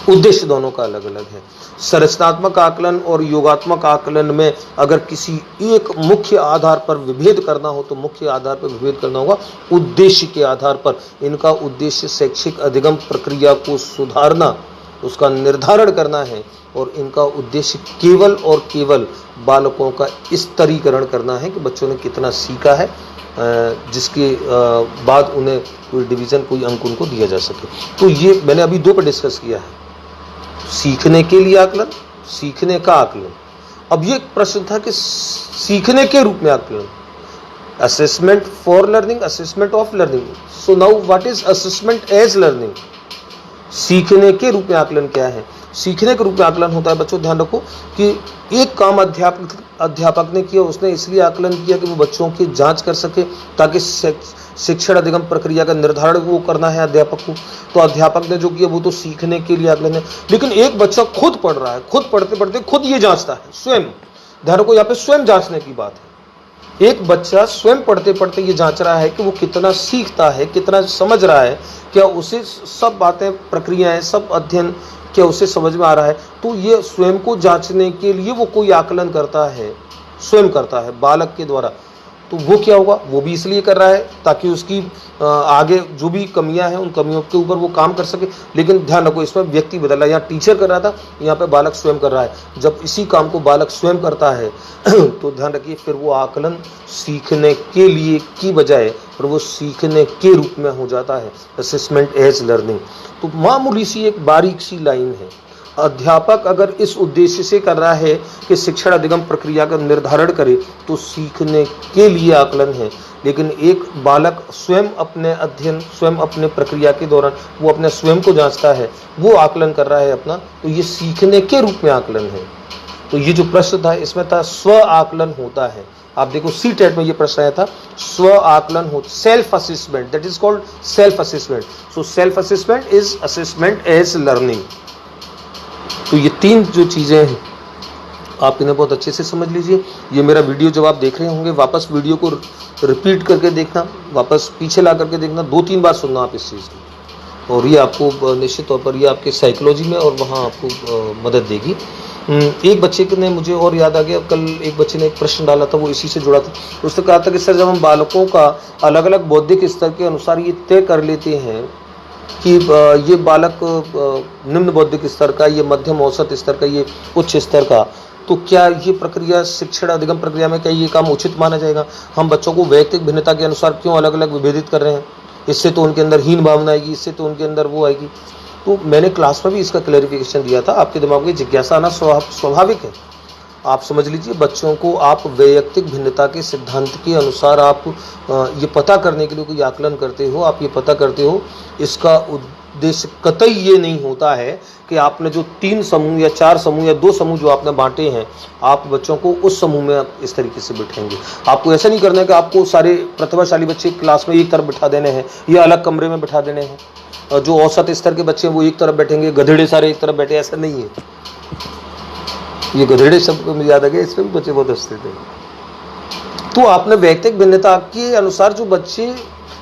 उद्देश्य दोनों का अलग अलग है। संरचनात्मक आकलन और योगात्मक आकलन में अगर किसी एक मुख्य आधार पर विभेद करना हो तो मुख्य आधार पर विभेद करना होगा उद्देश्य के आधार पर। इनका उद्देश्य शैक्षिक अधिगम प्रक्रिया को सुधारना, उसका निर्धारण करना है, और इनका उद्देश्य केवल और केवल बालकों का स्तरीकरण करना है कि बच्चों ने कितना सीखा है, जिसके बाद उन्हें कोई डिवीज़न, कोई अंक उनको दिया जा सके। तो ये मैंने अभी दो पर डिस्कस किया है, सीखने के लिए आकलन, सीखने का आकलन। अब ये प्रश्न था कि सीखने के रूप में आकलन, assessment for learning, assessment of learning. So now what is assessment as learning? सीखने के रूप में आकलन क्या है? सीखने के रूप में आकलन होता है, बच्चों ध्यान रखो कि एक काम अध्यापक ने किया, उसने इसलिए आकलन किया कि वो बच्चों की जांच कर सके, ताकि शिक्षण अधिगम प्रक्रिया का निर्धारण वो करना है अध्यापक को। तो अध्यापक ने जो किया वो तो सीखने के लिए आकलन है। लेकिन एक बच्चा खुद पढ़ रहा है, खुद पढ़ते पढ़ते खुद ये जांचता है, स्वयं। ध्यान रखो, यहाँ पे स्वयं जांचने की बात है। एक बच्चा स्वयं पढ़ते पढ़ते ये जांच रहा है कि वो कितना सीखता है, कितना समझ रहा है, क्या उसे सब बातें, प्रक्रियाएं, सब अध्ययन क्या उसे समझ में आ रहा है। तो ये स्वयं को जांचने के लिए वो कोई आकलन करता है, स्वयं करता है बालक के द्वारा। तो वो क्या होगा, वो भी इसलिए कर रहा है ताकि उसकी आगे जो भी कमियां हैं उन कमियों के ऊपर वो काम कर सके। लेकिन ध्यान रखो, इसमें व्यक्ति बदला, यहाँ टीचर कर रहा था, यहाँ पे बालक स्वयं कर रहा है। जब इसी काम को बालक स्वयं करता है तो ध्यान रखिए फिर वो आकलन सीखने के लिए की बजाय फिर वो सीखने के रूप में हो जाता है, असेसमेंट एज लर्निंग। तो मामूली सी एक बारीक सी लाइन है। अध्यापक अगर इस उद्देश्य से कर रहा है कि शिक्षण अधिगम प्रक्रिया का निर्धारण करे तो सीखने के लिए आकलन है। लेकिन एक बालक स्वयं अपने अध्ययन, स्वयं अपने प्रक्रिया के दौरान वो अपने स्वयं को जांचता है, वो आकलन कर रहा है अपना, तो ये सीखने के रूप में आकलन है। तो ये जो प्रश्न था इसमें था स्व आकलन होता है। आप देखो सी-टेट में ये प्रश्न आया था, स्व आकलन हो, self assessment, that is called self assessment. So self assessment is assessment as learning. तो ये तीन जो चीजें हैं, आप इन्हें बहुत अच्छे से समझ लीजिए। ये मेरा वीडियो जब आप देख रहे होंगे, वापस वीडियो को रिपीट करके देखना, वापस पीछे ला करके देखना, 2-3 बार सुनना आप इस चीज़ को, और ये आपको निश्चित तौर पर ये आपके साइकोलॉजी में और वहाँ आपको मदद देगी। एक बच्चे ने मुझे और याद आ गया, कल एक बच्चे ने एक प्रश्न डाला था, वो इसी से जुड़ा था। उसने कहा था कि सर, जब हम बालकों का अलग अलग बौद्धिक स्तर के अनुसार ये तय कर लेते हैं कि ये बालक निम्न बौद्धिक स्तर का, ये मध्यम औसत स्तर का, ये उच्च स्तर का, तो क्या ये प्रक्रिया शिक्षण अधिगम प्रक्रिया में क्या ये काम उचित माना जाएगा? हम बच्चों को वैयक्तिक भिन्नता के अनुसार क्यों अलग अलग विभेदित कर रहे हैं? इससे तो उनके अंदर हीन भावना आएगी, इससे तो उनके अंदर वो आएगी। तो मैंने क्लास में भी इसका क्लैरिफिकेशन दिया था। आपके दिमाग में जिज्ञासा आना स्वाभाविक है। आप समझ लीजिए, बच्चों को आप वैयक्तिक भिन्नता के सिद्धांत के अनुसार आप ये पता करने के लिए कोई आकलन करते हो, आप ये पता करते हो, इसका उद्देश्य कतई ये नहीं होता है कि आपने जो 3 समूह या 4 समूह या 2 समूह जो आपने बांटे हैं, आप बच्चों को उस समूह में आप इस तरीके से बिठाएंगे। आपको ऐसा नहीं करना है कि आपको सारे प्रतिभाशाली बच्चे क्लास में एक तरफ बिठा देने हैं या अलग कमरे में बिठा देने हैं, और जो औसत स्तर के बच्चे हैं वो एक तरफ बैठेंगे, गधेड़े सारे एक तरफ बैठे, ऐसा नहीं है। ये गधेड़े शब्द को मुझे याद आ गया, इसमें भी बच्चे बहुत हंसते थे। तो आपने वैयक्तिक भिन्नता के अनुसार जो बच्चे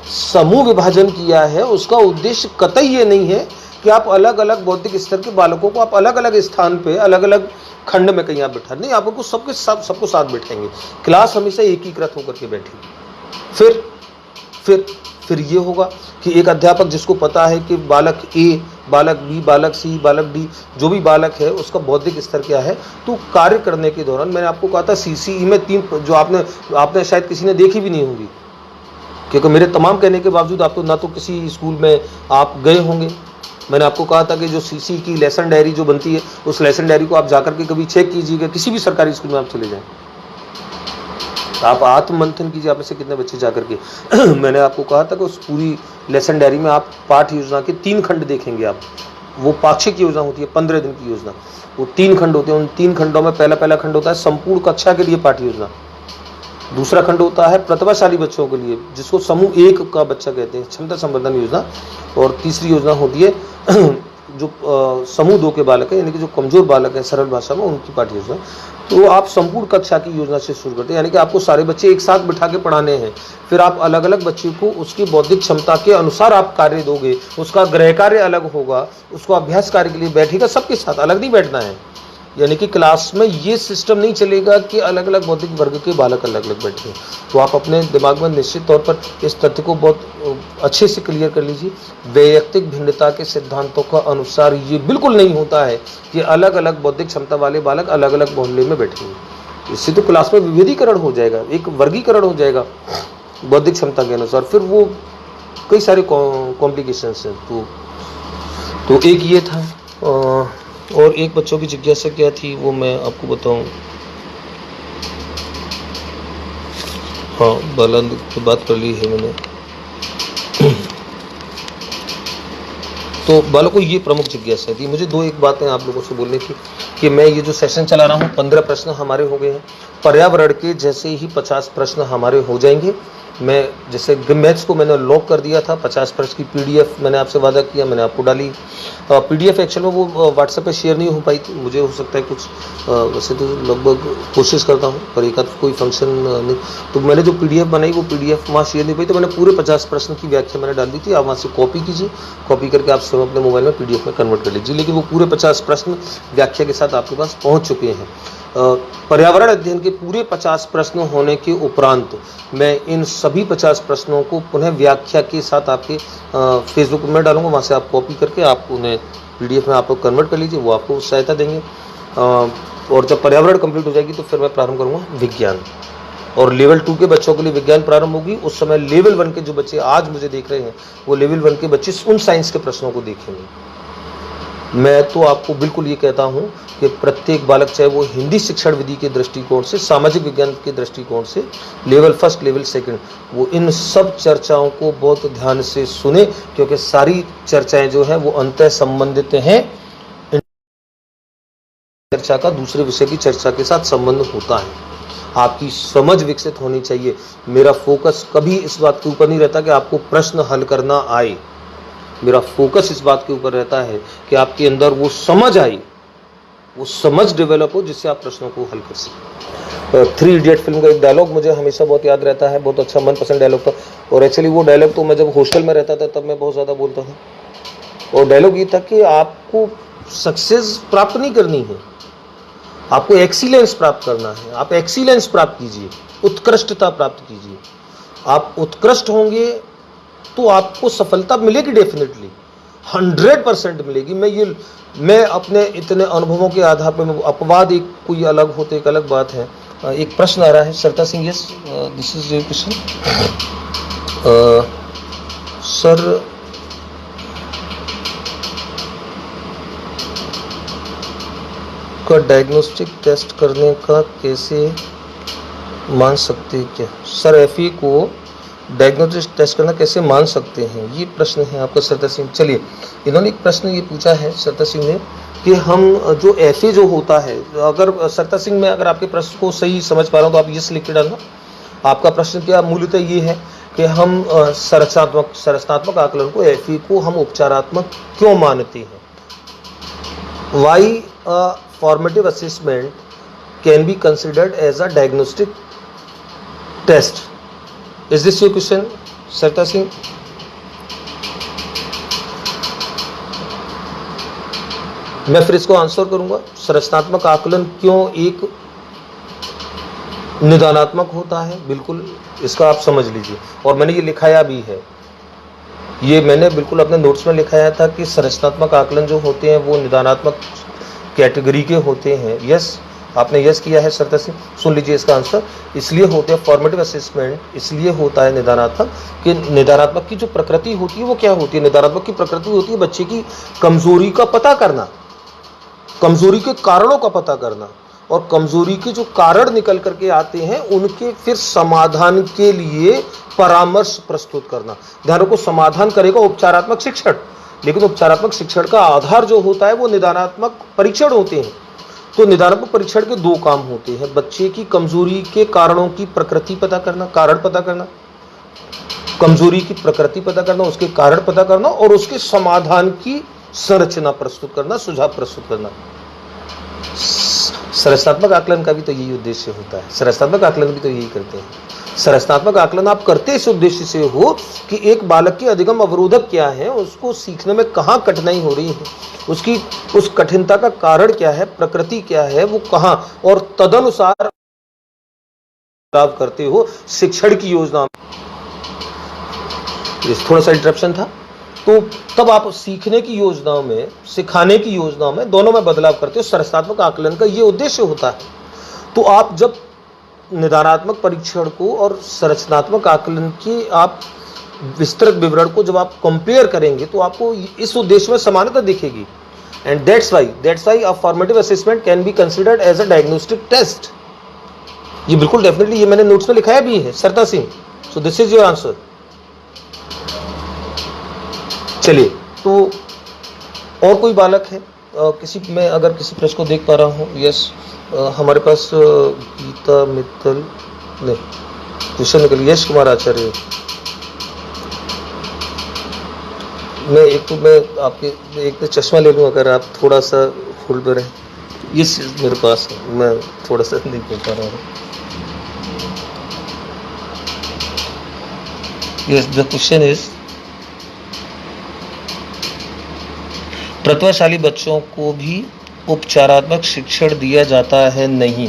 समूह विभाजन किया है, उसका उद्देश्य कतई ये नहीं है कि आप अलग अलग बौद्धिक स्तर के बालकों को आप अलग अलग स्थान पे अलग अलग खंड में कहीं आप बिठा, नहीं, आप उनको सबको साथ बैठेंगे। क्लास हमेशा एकीकृत होकर के बैठेगी। फिर ये होगा कि एक अध्यापक जिसको पता है कि बालक ए, बालक बी, बालक सी, बालक डी, जो भी बालक है उसका बौद्धिक स्तर क्या है, तो कार्य करने के दौरान मैंने आपको कहा था सीसीई में 3 जो आपने शायद किसी ने देखी भी नहीं होगी, क्योंकि मेरे तमाम कहने के बावजूद आप तो ना तो किसी स्कूल में आप गए होंगे। मैंने आपको कहा था कि जो सीसी की लेसन डायरी जो बनती है, उस लेसन डायरी को आप जाकर के कभी चेक कीजिएगा, किसी भी सरकारी स्कूल में आप चले जाएं, आप आत्ममंथन कीजिए, आप में से कितने बच्चे जाकर के मैंने आपको कहा था कि उस पूरी लेसन डायरी में आप पाठ योजना के 3 खंड देखेंगे। आप वो पाक्षिक योजना होती है, 15 दिन की योजना, वो 3 खंड होते हैं। उन 3 खंडों में पहला खंड होता है संपूर्ण कक्षा के लिए पाठ योजना, दूसरा खंड होता है प्रतिभाशाली बच्चों के लिए, जिसको समूह 1 का बच्चा कहते हैं, क्षमता संवर्धन योजना, और तीसरी योजना होती है जो समूह 2 के बालक है, यानी कि जो कमजोर बालक है, सरल भाषा में उनकी पाठ योजना। तो आप संपूर्ण कक्षा की योजना से शुरू करते हैं, यानी कि आपको सारे बच्चे एक साथ बिठा के पढ़ाने हैं। फिर आप अलग अलग बच्चे को उसकी बौद्धिक क्षमता के अनुसार आप कार्य दोगे, उसका गृह कार्य अलग होगा, उसको अभ्यास कार्य के लिए बैठेगा, सबके साथ अलग नहीं बैठना है। यानी कि क्लास में ये सिस्टम नहीं चलेगा कि अलग अलग बौद्धिक वर्ग के बालक अलग अलग बैठे। तो आप अपने दिमाग में निश्चित तौर पर इस तथ्य को बहुत अच्छे से क्लियर कर लीजिए, वैयक्तिक भिन्नता के सिद्धांतों का अनुसार ये बिल्कुल नहीं होता है कि अलग अलग बौद्धिक क्षमता वाले बालक अलग अलग मोहल्ले में बैठेंगे। इससे तो क्लास में विभेदीकरण हो जाएगा, एक वर्गीकरण हो जाएगा बौद्धिक क्षमता के अनुसार, फिर वो कई सारे कॉम्प्लिकेशंस हैं। तो एक ये था, और एक बच्चों की जिज्ञासा क्या थी वो मैं आपको बताऊं। हाँ, बालक की बात कर ली है मैंने। तो बालकों को ये प्रमुख जिज्ञासा थी। मुझे 2-1 बातें आप लोगों से बोलनी थी कि मैं ये जो सेशन चला रहा हूँ, 15 प्रश्न हमारे हो गए हैं। पर्यावरण के जैसे ही 50 प्रश्न हमारे हो जाएंगे। मैं जैसे मैथ्स को मैंने लॉक कर दिया था, 50 प्रश्न की पीडीएफ मैंने आपसे वादा किया, मैंने आपको डाली। पीडीएफ एक्चुअल में वो व्हाट्सएप पे शेयर नहीं हो पाई थी, मुझे हो सकता है कुछ वैसे तो लगभग कोशिश करता हूँ पर एक कोई फंक्शन नहीं, तो मैंने जो पीडीएफ बनाई वो पीडीएफ वहाँ शेयर नहीं पाई, तो मैंने पूरे 50 प्रश्न की व्याख्या मैंने डाल दी थी। आप वहाँ से कॉपी कीजिए, कॉपी करके आप स्वयं अपने मोबाइल में पीडीएफ में कन्वर्ट कर लीजिए। लेकिन वो पूरे 50 प्रश्न व्याख्या के साथ आपके पास पहुँच चुके हैं। पर्यावरण अध्ययन के पूरे 50 प्रश्न होने के उपरांत मैं इन सभी 50 प्रश्नों को पुनः व्याख्या के साथ आपके फेसबुक में डालूंगा, वहाँ से आप कॉपी करके आप उन्हें पीडीएफ में आप कन्वर्ट कर लीजिए, वो आपको सहायता देंगे। और जब पर्यावरण कंप्लीट हो जाएगी तो फिर मैं प्रारंभ करूँगा विज्ञान, और लेवल 2 के बच्चों के लिए विज्ञान प्रारंभ होगी। उस समय लेवल 1 के जो बच्चे आज मुझे देख रहे हैं वो लेवल 1 के बच्चे उन साइंस के प्रश्नों को देखेंगे। मैं तो आपको बिल्कुल ये कहता हूँ कि प्रत्येक बालक, चाहे वो हिंदी शिक्षण विधि के दृष्टिकोण से, सामाजिक विज्ञान के दृष्टिकोण से, लेवल 1, लेवल 2, वो इन सब चर्चाओं को बहुत ध्यान से सुने, क्योंकि सारी चर्चाएं जो हैं वो अंतः संबंधित हैं। चर्चा का दूसरे विषय की चर्चा के साथ संबंध होता है। आपकी समझ विकसित होनी चाहिए। मेरा फोकस कभी इस बात के ऊपर नहीं रहता कि आपको प्रश्न हल करना आए, मेरा फोकस इस बात के ऊपर रहता है कि आपके अंदर वो समझ आई वो समझ डेवलप हो जिससे आप प्रश्नों को हल कर सकें। 3 इडियट फिल्म का एक डायलॉग मुझे हमेशा बहुत याद रहता है, बहुत अच्छा मनपसंद डायलॉग था। और एक्चुअली वो डायलॉग तो मैं जब हॉस्टल में रहता था तब मैं बहुत ज़्यादा बोलता था। और डायलॉग ये था कि आपको सक्सेस प्राप्त नहीं करनी है, आपको एक्सीलेंस प्राप्त करना है। आप एक्सीलेंस प्राप्त कीजिए, उत्कृष्टता प्राप्त कीजिए। आप उत्कृष्ट होंगे तो आपको सफलता मिलेगी, डेफिनेटली 100% मिलेगी। मैं अपने इतने अनुभवों के आधार पर, अपवाद एक कोई अलग होते एक अलग बात है। एक प्रश्न आ रहा है Sarita Singh, yes this is your question. Sir का डायग्नोस्टिक टेस्ट करने का कैसे मान सकते हैं क्या? सर एफई को डायग्नोस्टिक टेस्ट करना कैसे मान सकते हैं, ये प्रश्न है आपका सरिता सिंह। चलिए, इन्होंने एक प्रश्न ये पूछा है सरिता सिंह ने कि हम जो एफए जो होता है, अगर सरिता सिंह मैं अगर आपके प्रश्न को सही समझ पा रहा हूँ तो आप यस लिख के डालना। आपका प्रश्न क्या मूलतः ये है कि हम संरचनात्मक आकलन को, एफई को हम उपचारात्मक क्यों मानते हैं? Why formative assessment can be considered as a diagnostic test. Is this your question, Sarita Singh? मैं फिर इसको आंसर करूंगा। संरचनात्मक आकलन क्यों एक निदानात्मक होता है, बिल्कुल इसका आप समझ लीजिए। और मैंने ये लिखाया भी है, ये मैंने बिल्कुल अपने नोट्स में लिखाया था कि संरचनात्मक आकलन जो होते हैं वो निदानात्मक कैटेगरी के होते हैं। यस, आपने यस किया है सरिता सिंह। सुन लीजिए इसका आंसर। इसलिए होते हैं फॉर्मेटिव असेसमेंट, इसलिए होता है निदानात्मक कि निदानात्मक की जो प्रकृति होती है वो क्या होती है? निदानात्मक की प्रकृति होती है बच्चे की कमजोरी का पता करना, कमजोरी के कारणों का पता करना, और कमजोरी के जो कारण निकल करके आते हैं उनके फिर समाधान के लिए परामर्श प्रस्तुत करना। ध्यान रखो, समाधान करेगा उपचारात्मक शिक्षण, लेकिन उपचारात्मक शिक्षण का आधार जो होता है वो निदानात्मक परीक्षण होते हैं। तो निदानात्मक परीक्षण के 2 काम होते हैं, बच्चे की कमजोरी के कारणों की प्रकृति पता करना, कारण पता करना, कमजोरी की प्रकृति पता करना, उसके कारण पता करना, और उसके समाधान की संरचना प्रस्तुत करना, सुझाव प्रस्तुत करना। संरचनात्मक आकलन का भी तो यही उद्देश्य होता है, संरचनात्मक आकलन भी तो यही करते हैं। संरचनात्मक आकलन आप करते इस उद्देश्य से हो कि एक बालक के अधिगम अवरोधक क्या है, उसको सीखने में कहाँ कठिनाई हो रही है, उसकी उस कठिनता का कारण क्या है, प्रकृति क्या है, वो कहाँ, और तदनुसार बदलाव करते हो शिक्षण की योजना में। थोड़ा सा इंटरप्शन था, तो तब आप सीखने की योजनाओं में, सिखाने की योजनाओं में, दोनों में बदलाव करते हो। संरचनात्मक आकलन का ये उद्देश्य होता है। तो आप जब निदानात्मक परीक्षण को और संरचनात्मक आकलन के आप विस्तृत विवरण को जब आप कंपेयर करेंगे तो आपको इस उद्देश्य में समानता दिखेगी। And that's why a formative assessment can be considered as a diagnostic test. ये बिल्कुल डेफिनेटली, ये मैंने नोट्स में लिखाया भी है Sarita Singh. So this is your answer. चलिए, तो और कोई बालक है किसी, मैं अगर किसी प्रश्न को देख पा रहा हूँ। यस, हमारे पास गीता मित्तल नहीं, क्वेश्चन निकल, यश कुमार आचार्य। मैं आपके एक तो चश्मा ले लूँ अगर आप थोड़ा सा होल्ड पर रहें। यस, मेरे पास है, मैं थोड़ा सा नहीं देख पा रहा हूँ। यस, द क्वेश्चन इज, प्रतिभाशाली बच्चों को भी उपचारात्मक शिक्षण दिया जाता है? नहीं।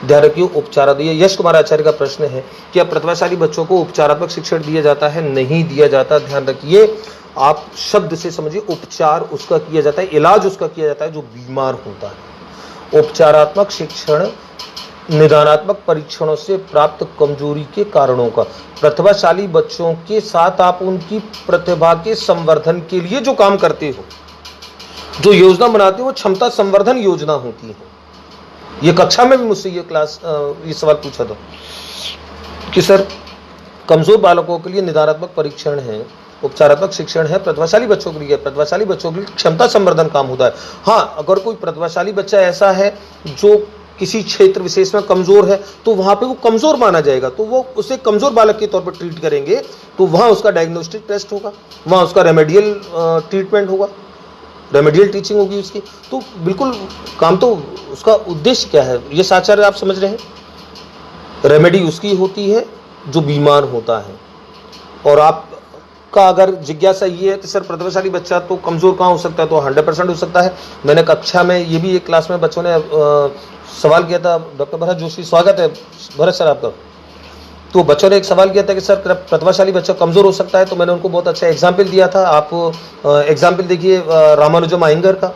ध्यान रखिए, उपचारात्मक, यश कुमार आचार्य का प्रश्न है कि प्रतिभाशाली बच्चों को उपचारात्मक शिक्षण दिया जाता है? नहीं दिया जाता। ध्यान रखिए, आप शब्द से समझिए, उपचार उसका किया जाता है, इलाज उसका किया जाता है जो बीमार होता है। उपचारात्मक शिक्षण निदानात्मक परीक्षणों से प्राप्त कमजोरी के कारणों का, प्रतिभाशाली बच्चों के साथ आप उनकी प्रतिभा के संवर्धन के लिए जो काम करते हो, जो योजना बनाते हो, वो क्षमता संवर्धन योजना होती है। ये कक्षा में भी मुझसे ये सवाल पूछा था कि सर कमजोर बालकों के लिए निदानात्मक परीक्षण है, उपचारात्मक शिक्षण है, प्रतिभाशाली बच्चों के लिए, प्रतिभाशाली बच्चों के लिए क्षमता संवर्धन काम होता है। हाँ, अगर कोई प्रतिभाशाली बच्चा ऐसा है जो किसी क्षेत्र विशेष में कमजोर है तो वहां पे वो कमजोर माना जाएगा, तो वो उसे कमजोर बालक के तौर पर ट्रीट करेंगे, तो वहां उसका डायग्नोस्टिक टेस्ट होगा, वहां उसका रेमेडियल ट्रीटमेंट होगा। रेमेडियल टीचिंग होगी उसकी। तो बिल्कुल काम तो उसका उद्देश्य क्या है, ये साचार्य आप समझ रहे हैं। रेमेडी उसकी होती है जो बीमार होता है। और आपका अगर जिज्ञासा ये है कि सर प्रतिभाशाली बच्चा तो कमज़ोर कहाँ हो सकता है, तो 100% हो सकता है। मैंने कक्षा में ये भी एक क्लास में बच्चों ने सवाल किया था, डॉक्टर भरत जोशी, स्वागत है भरत सर आपका। तो बच्चों ने एक सवाल किया था कि सर प्रतिभाशाली बच्चा कमज़ोर हो सकता है, तो मैंने उनको बहुत अच्छा एग्जाम्पल दिया था। आप एग्जाम्पल देखिए रामानुजम आयंगर का,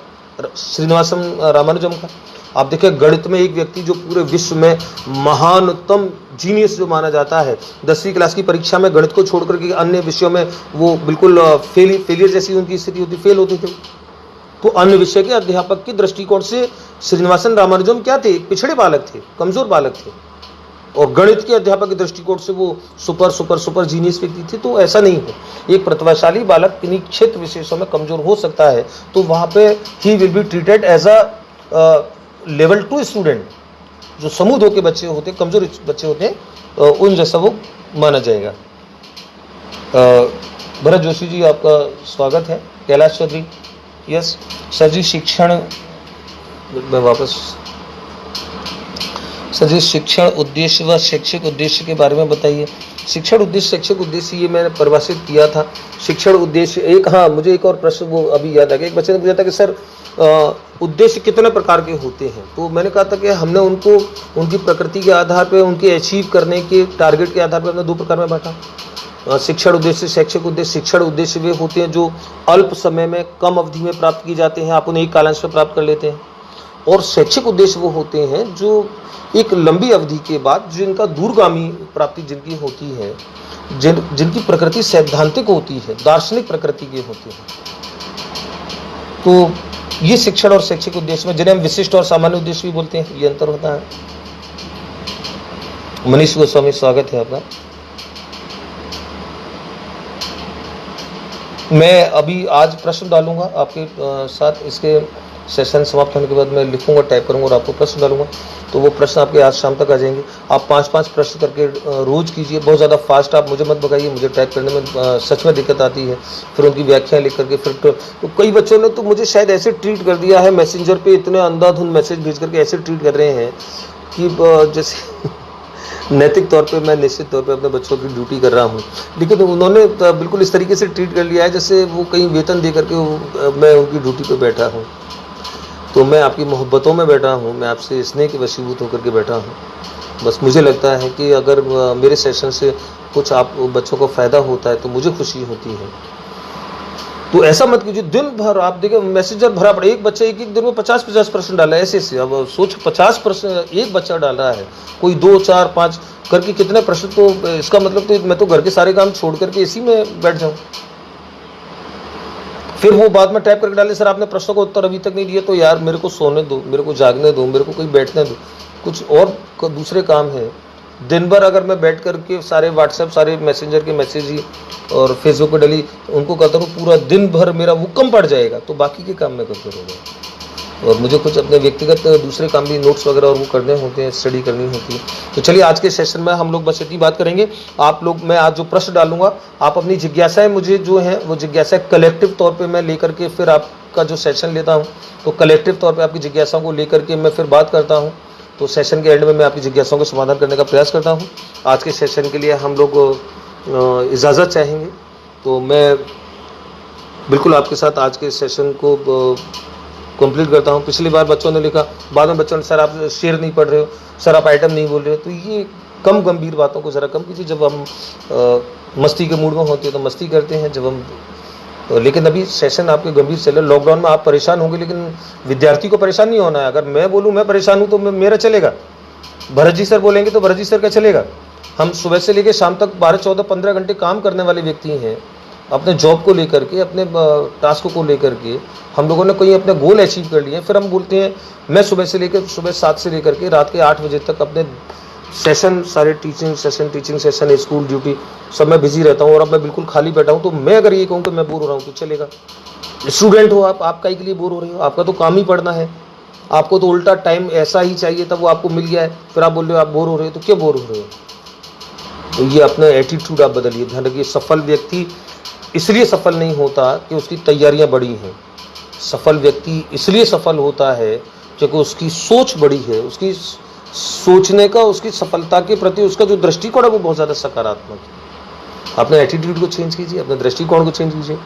श्रीनिवासम रामानुजम का। आप देखिए गणित में एक व्यक्ति जो पूरे विश्व में महानतम जीनियस जो माना जाता है, 10वीं क्लास की परीक्षा में गणित को छोड़कर के अन्य विषयों में वो बिल्कुल फेलियर जैसी उनकी स्थिति होती, फेल होते थे। तो अन्य विषय के अध्यापक के दृष्टिकोण से श्रीनिवासन रामानुजम क्या थे, पिछड़े बालक थे, कमजोर बालक थे। और गणित के अध्यापक के दृष्टिकोण से वो सुपर सुपर सुपर जीनियस व्यक्ति थे। तो ऐसा नहीं है, एक प्रतिभाशाली बालक किन्हीं क्षेत्र विशेषों में कमजोर हो सकता है, तो वहां पे ही will be treated as a level 2 student. जो समूह 2 के बच्चे होते हैं, कमजोर बच्चे होते हैं, उन जैसा वो माना जाएगा। भरत जोशी जी आपका स्वागत है। कैलाश चौधरी, यस सर जी। शिक्षण में वापस, सर जी शिक्षण उद्देश्य व शैक्षिक उद्देश्य के बारे में बताइए। शिक्षण उद्देश्य शैक्षिक उद्देश्य ये मैंने परिभाषित किया था। शिक्षण उद्देश्य एक, हाँ मुझे एक और प्रश्न वो अभी याद आ गया। एक बच्चे ने पूछा था कि सर उद्देश्य कितने प्रकार के होते हैं, तो मैंने कहा था कि हमने उनको उनकी प्रकृति के आधार पर, उनके अचीव करने के टारगेट के आधार पर हमने 2 प्रकार में बांटा। शिक्षण उद्देश्य शैक्षिक उद्देश्य। शिक्षण उद्देश्य वे होते हैं जो अल्प समय में कम अवधि में प्राप्त किए जाते हैं, आप उन्हें एक कालांश में प्राप्त कर लेते हैं। और शैक्षिक उद्देश्य वो होते हैं जो एक लंबी अवधि के बाद जिनका दूरगामी प्राप्ति जिनकी होती है, जिनकी प्रकृति सैद्धांतिक होती है, दार्शनिक प्रकृति की होती है। तो ये शिक्षण और शैक्षिक उद्देश्य में, जिन्हें हम विशिष्ट और सामान्य उद्देश्य भी बोलते हैं, ये अंतर होता है। मनीष गोस्वामी स्वागत है आपका। मैं अभी आज प्रश्न डालूंगा आपके साथ, इसके सेशन समाप्त होने के बाद मैं लिखूंगा, टाइप करूंगा और आपको प्रश्न डालूंगा। तो वो प्रश्न आपके आज शाम तक आ जाएंगे। आप 5-5 प्रश्न करके रोज कीजिए। बहुत ज़्यादा फास्ट आप मुझे मत भगाइए, मुझे टाइप करने में सच में दिक्कत आती है। फिर उनकी व्याख्या लिख करके फिर तो कई बच्चों ने तो मुझे शायद ऐसे ट्रीट कर दिया है, मैसेंजर पे इतने अंधाधुंध मैसेज भेज करके ऐसे ट्रीट कर रहे हैं कि जैसे नैतिक तौर पे मैं निश्चित तौर पे अपने बच्चों की ड्यूटी कर रहा हूँ, लेकिन उन्होंने बिल्कुल इस तरीके से ट्रीट कर लिया है जैसे वो कहीं वेतन दे करके मैं उनकी ड्यूटी पे बैठा हूँ। तो मैं आपकी मोहब्बतों में बैठा हूँ, मैं आपसे स्नेह के वशीभूत होकर के बैठा हूँ। बस मुझे लगता है कि अगर मेरे सेशन से कुछ आप बच्चों को फ़ायदा होता है तो मुझे खुशी होती है। तो ऐसा मत कीजिए दिन भर आप देखिए मैसेंजर भरा पड़ा, एक बच्चा एक दिन में 50-50 प्रश्न डाला है ऐसे। अब सोच 50 प्रश्न एक बच्चा डाल रहा है, कोई 2, 4, 5 करके कितने प्रश्न, तो इसका मतलब तो मैं तो घर के सारे काम छोड़ करके इसी में बैठ जाऊँ। फिर वो बाद में टाइप करके डाले सर आपने प्रश्नों का उत्तर अभी तक नहीं दिया, तो यार मेरे को सोने दो, मेरे को जागने दो, मेरे को कहीं बैठने दो, कुछ और दूसरे काम है। दिन भर अगर मैं बैठ करके सारे व्हाट्सएप, सारे मैसेंजर के मैसेज ही और फेसबुक पर डली उनको करता रहूँ, पूरा दिन भर मेरा वो कम पड़ जाएगा, तो बाकी के काम मैं करते रहूँगा। और मुझे कुछ अपने व्यक्तिगत दूसरे काम भी, नोट्स वगैरह और वो करने होते हैं, स्टडी करनी होती है। तो चलिए आज के सेशन में हम लोग बस इतनी बात करेंगे। आप लोग, मैं आज जो प्रश्न डालूंगा, आप अपनी जिज्ञासाएं मुझे जो है वो जिज्ञासाएं कलेक्टिव तौर पे मैं लेकर के फिर आपका जो सेशन लेता हूँ, तो कलेक्टिव तौर पे आपकी जिज्ञासाओं को लेकर के मैं फिर बात करता हूँ। तो सेशन के एंड में मैं आपकी जिज्ञासाओं का समाधान करने का प्रयास करता हूँ। आज के सेशन के लिए हम लोग इजाज़त चाहेंगे, तो मैं बिल्कुल आपके साथ आज के सेशन को कंप्लीट करता हूँ। पिछली बार बच्चों ने लिखा, बाद में बच्चों ने सर आप शेर नहीं पढ़ रहे हो, सर आप आइटम नहीं बोल रहे हो, तो ये कम गंभीर बातों को ज़रा कम कीजिए। जब हम मस्ती के मूड में होते हैं तो मस्ती करते हैं, जब हम लेकिन अभी सेशन आपके गंभीर चल रहे। लॉकडाउन में आप परेशान होंगे, लेकिन विद्यार्थी को परेशान नहीं होना है। अगर मैं बोलूँ मैं परेशान हूँ तो मेरा चलेगा, भरत जी सर बोलेंगे तो भरत जी सर का चलेगा। हम सुबह से लेकर शाम तक 12, 14, 15 घंटे काम करने वाले व्यक्ति हैं, अपने जॉब को लेकर के, अपने टास्क को लेकर के। हम लोगों ने कोई अपने गोल अचीव कर लिए, फिर हम बोलते हैं मैं सुबह से लेकर सुबह 7 से लेकर के रात के 8 बजे तक अपने सेशन, सारे टीचिंग सेशन, स्कूल ड्यूटी सब मैं बिजी रहता हूँ और अब मैं बिल्कुल खाली बैठा हूँ। तो मैं अगर ये कहूँ कि मैं बोर हो रहा हूँ तो चलेगा। स्टूडेंट हो आप काहे के लिए बोर हो रहे हो? आपका तो काम ही पढ़ना है, आपको तो उल्टा टाइम ऐसा ही चाहिए था, वो आपको मिल गया है, फिर आप बोल रहे हो आप बोर हो रहे हो, तो क्यों बोर हो रहे हो? तो ये अपना एटीट्यूड आप बदलिए। ध्यान रखिए, सफल व्यक्ति इसलिए सफल नहीं होता कि उसकी तैयारियां बड़ी हैं। सफल व्यक्ति इसलिए सफल होता है क्योंकि उसकी सोच बड़ी है, उसकी सोचने का, उसकी सफलता के प्रति उसका जो दृष्टिकोण है वो बहुत ज़्यादा सकारात्मक है। अपने एटीट्यूड को चेंज कीजिए, अपने दृष्टिकोण को चेंज कीजिए।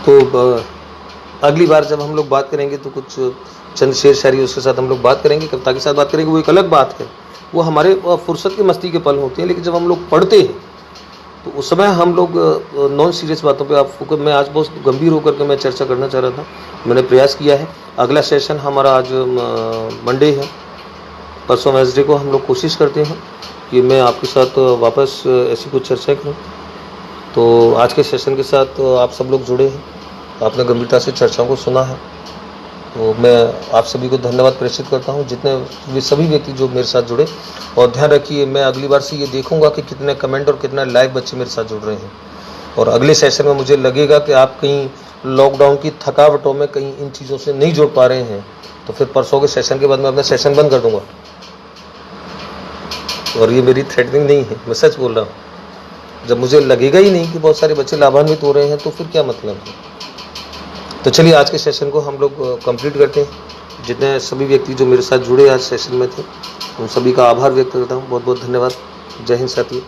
तो अगली बार जब हम लोग बात करेंगे तो कुछ चंद शेर शायरी उसके साथ हम लोग बात करेंगे, कविता के साथ बात करेंगे, वो एक अलग बात है। वो हमारे फुर्सत की मस्ती के पल होते हैं, लेकिन जब हम लोग पढ़ते हैं तो उस समय हम लोग नॉन सीरियस बातों पे आपको मैं आज बहुत गंभीर होकर के मैं चर्चा करना चाह रहा था, मैंने प्रयास किया है। अगला सेशन हमारा आज मंडे है, परसों वेडनेसडे को हम लोग कोशिश करते हैं कि मैं आपके साथ वापस ऐसी कुछ चर्चा करूँ। तो आज के सेशन के साथ आप सब लोग जुड़े हैं, आपने गंभीरता से चर्चाओं को सुना है, तो मैं आप सभी को धन्यवाद प्रेषित करता हूं, जितने सभी व्यक्ति जो मेरे साथ जुड़े। और ध्यान रखिए, मैं अगली बार से ये देखूंगा कि कितने कमेंट और कितना लाइव बच्चे मेरे साथ जुड़ रहे हैं। और अगले सेशन में मुझे लगेगा कि आप कहीं लॉकडाउन की थकावटों में कहीं इन चीज़ों से नहीं जुड़ पा रहे हैं, तो फिर परसों के सेशन के बाद मैं अपना सेशन बंद कर दूंगा। और ये मेरी थ्रेटनिंग नहीं है, मैं सच बोल रहा हूँ। जब मुझे लगेगा ही नहीं कि बहुत सारे बच्चे लाभान्वित हो रहे हैं तो फिर क्या मतलब है। तो चलिए आज के सेशन को हम लोग कंप्लीट करते हैं। जितने सभी व्यक्ति जो मेरे साथ जुड़े आज सेशन में थे, उन सभी का आभार व्यक्त करता हूँ। बहुत बहुत धन्यवाद। जय हिंद साथियों।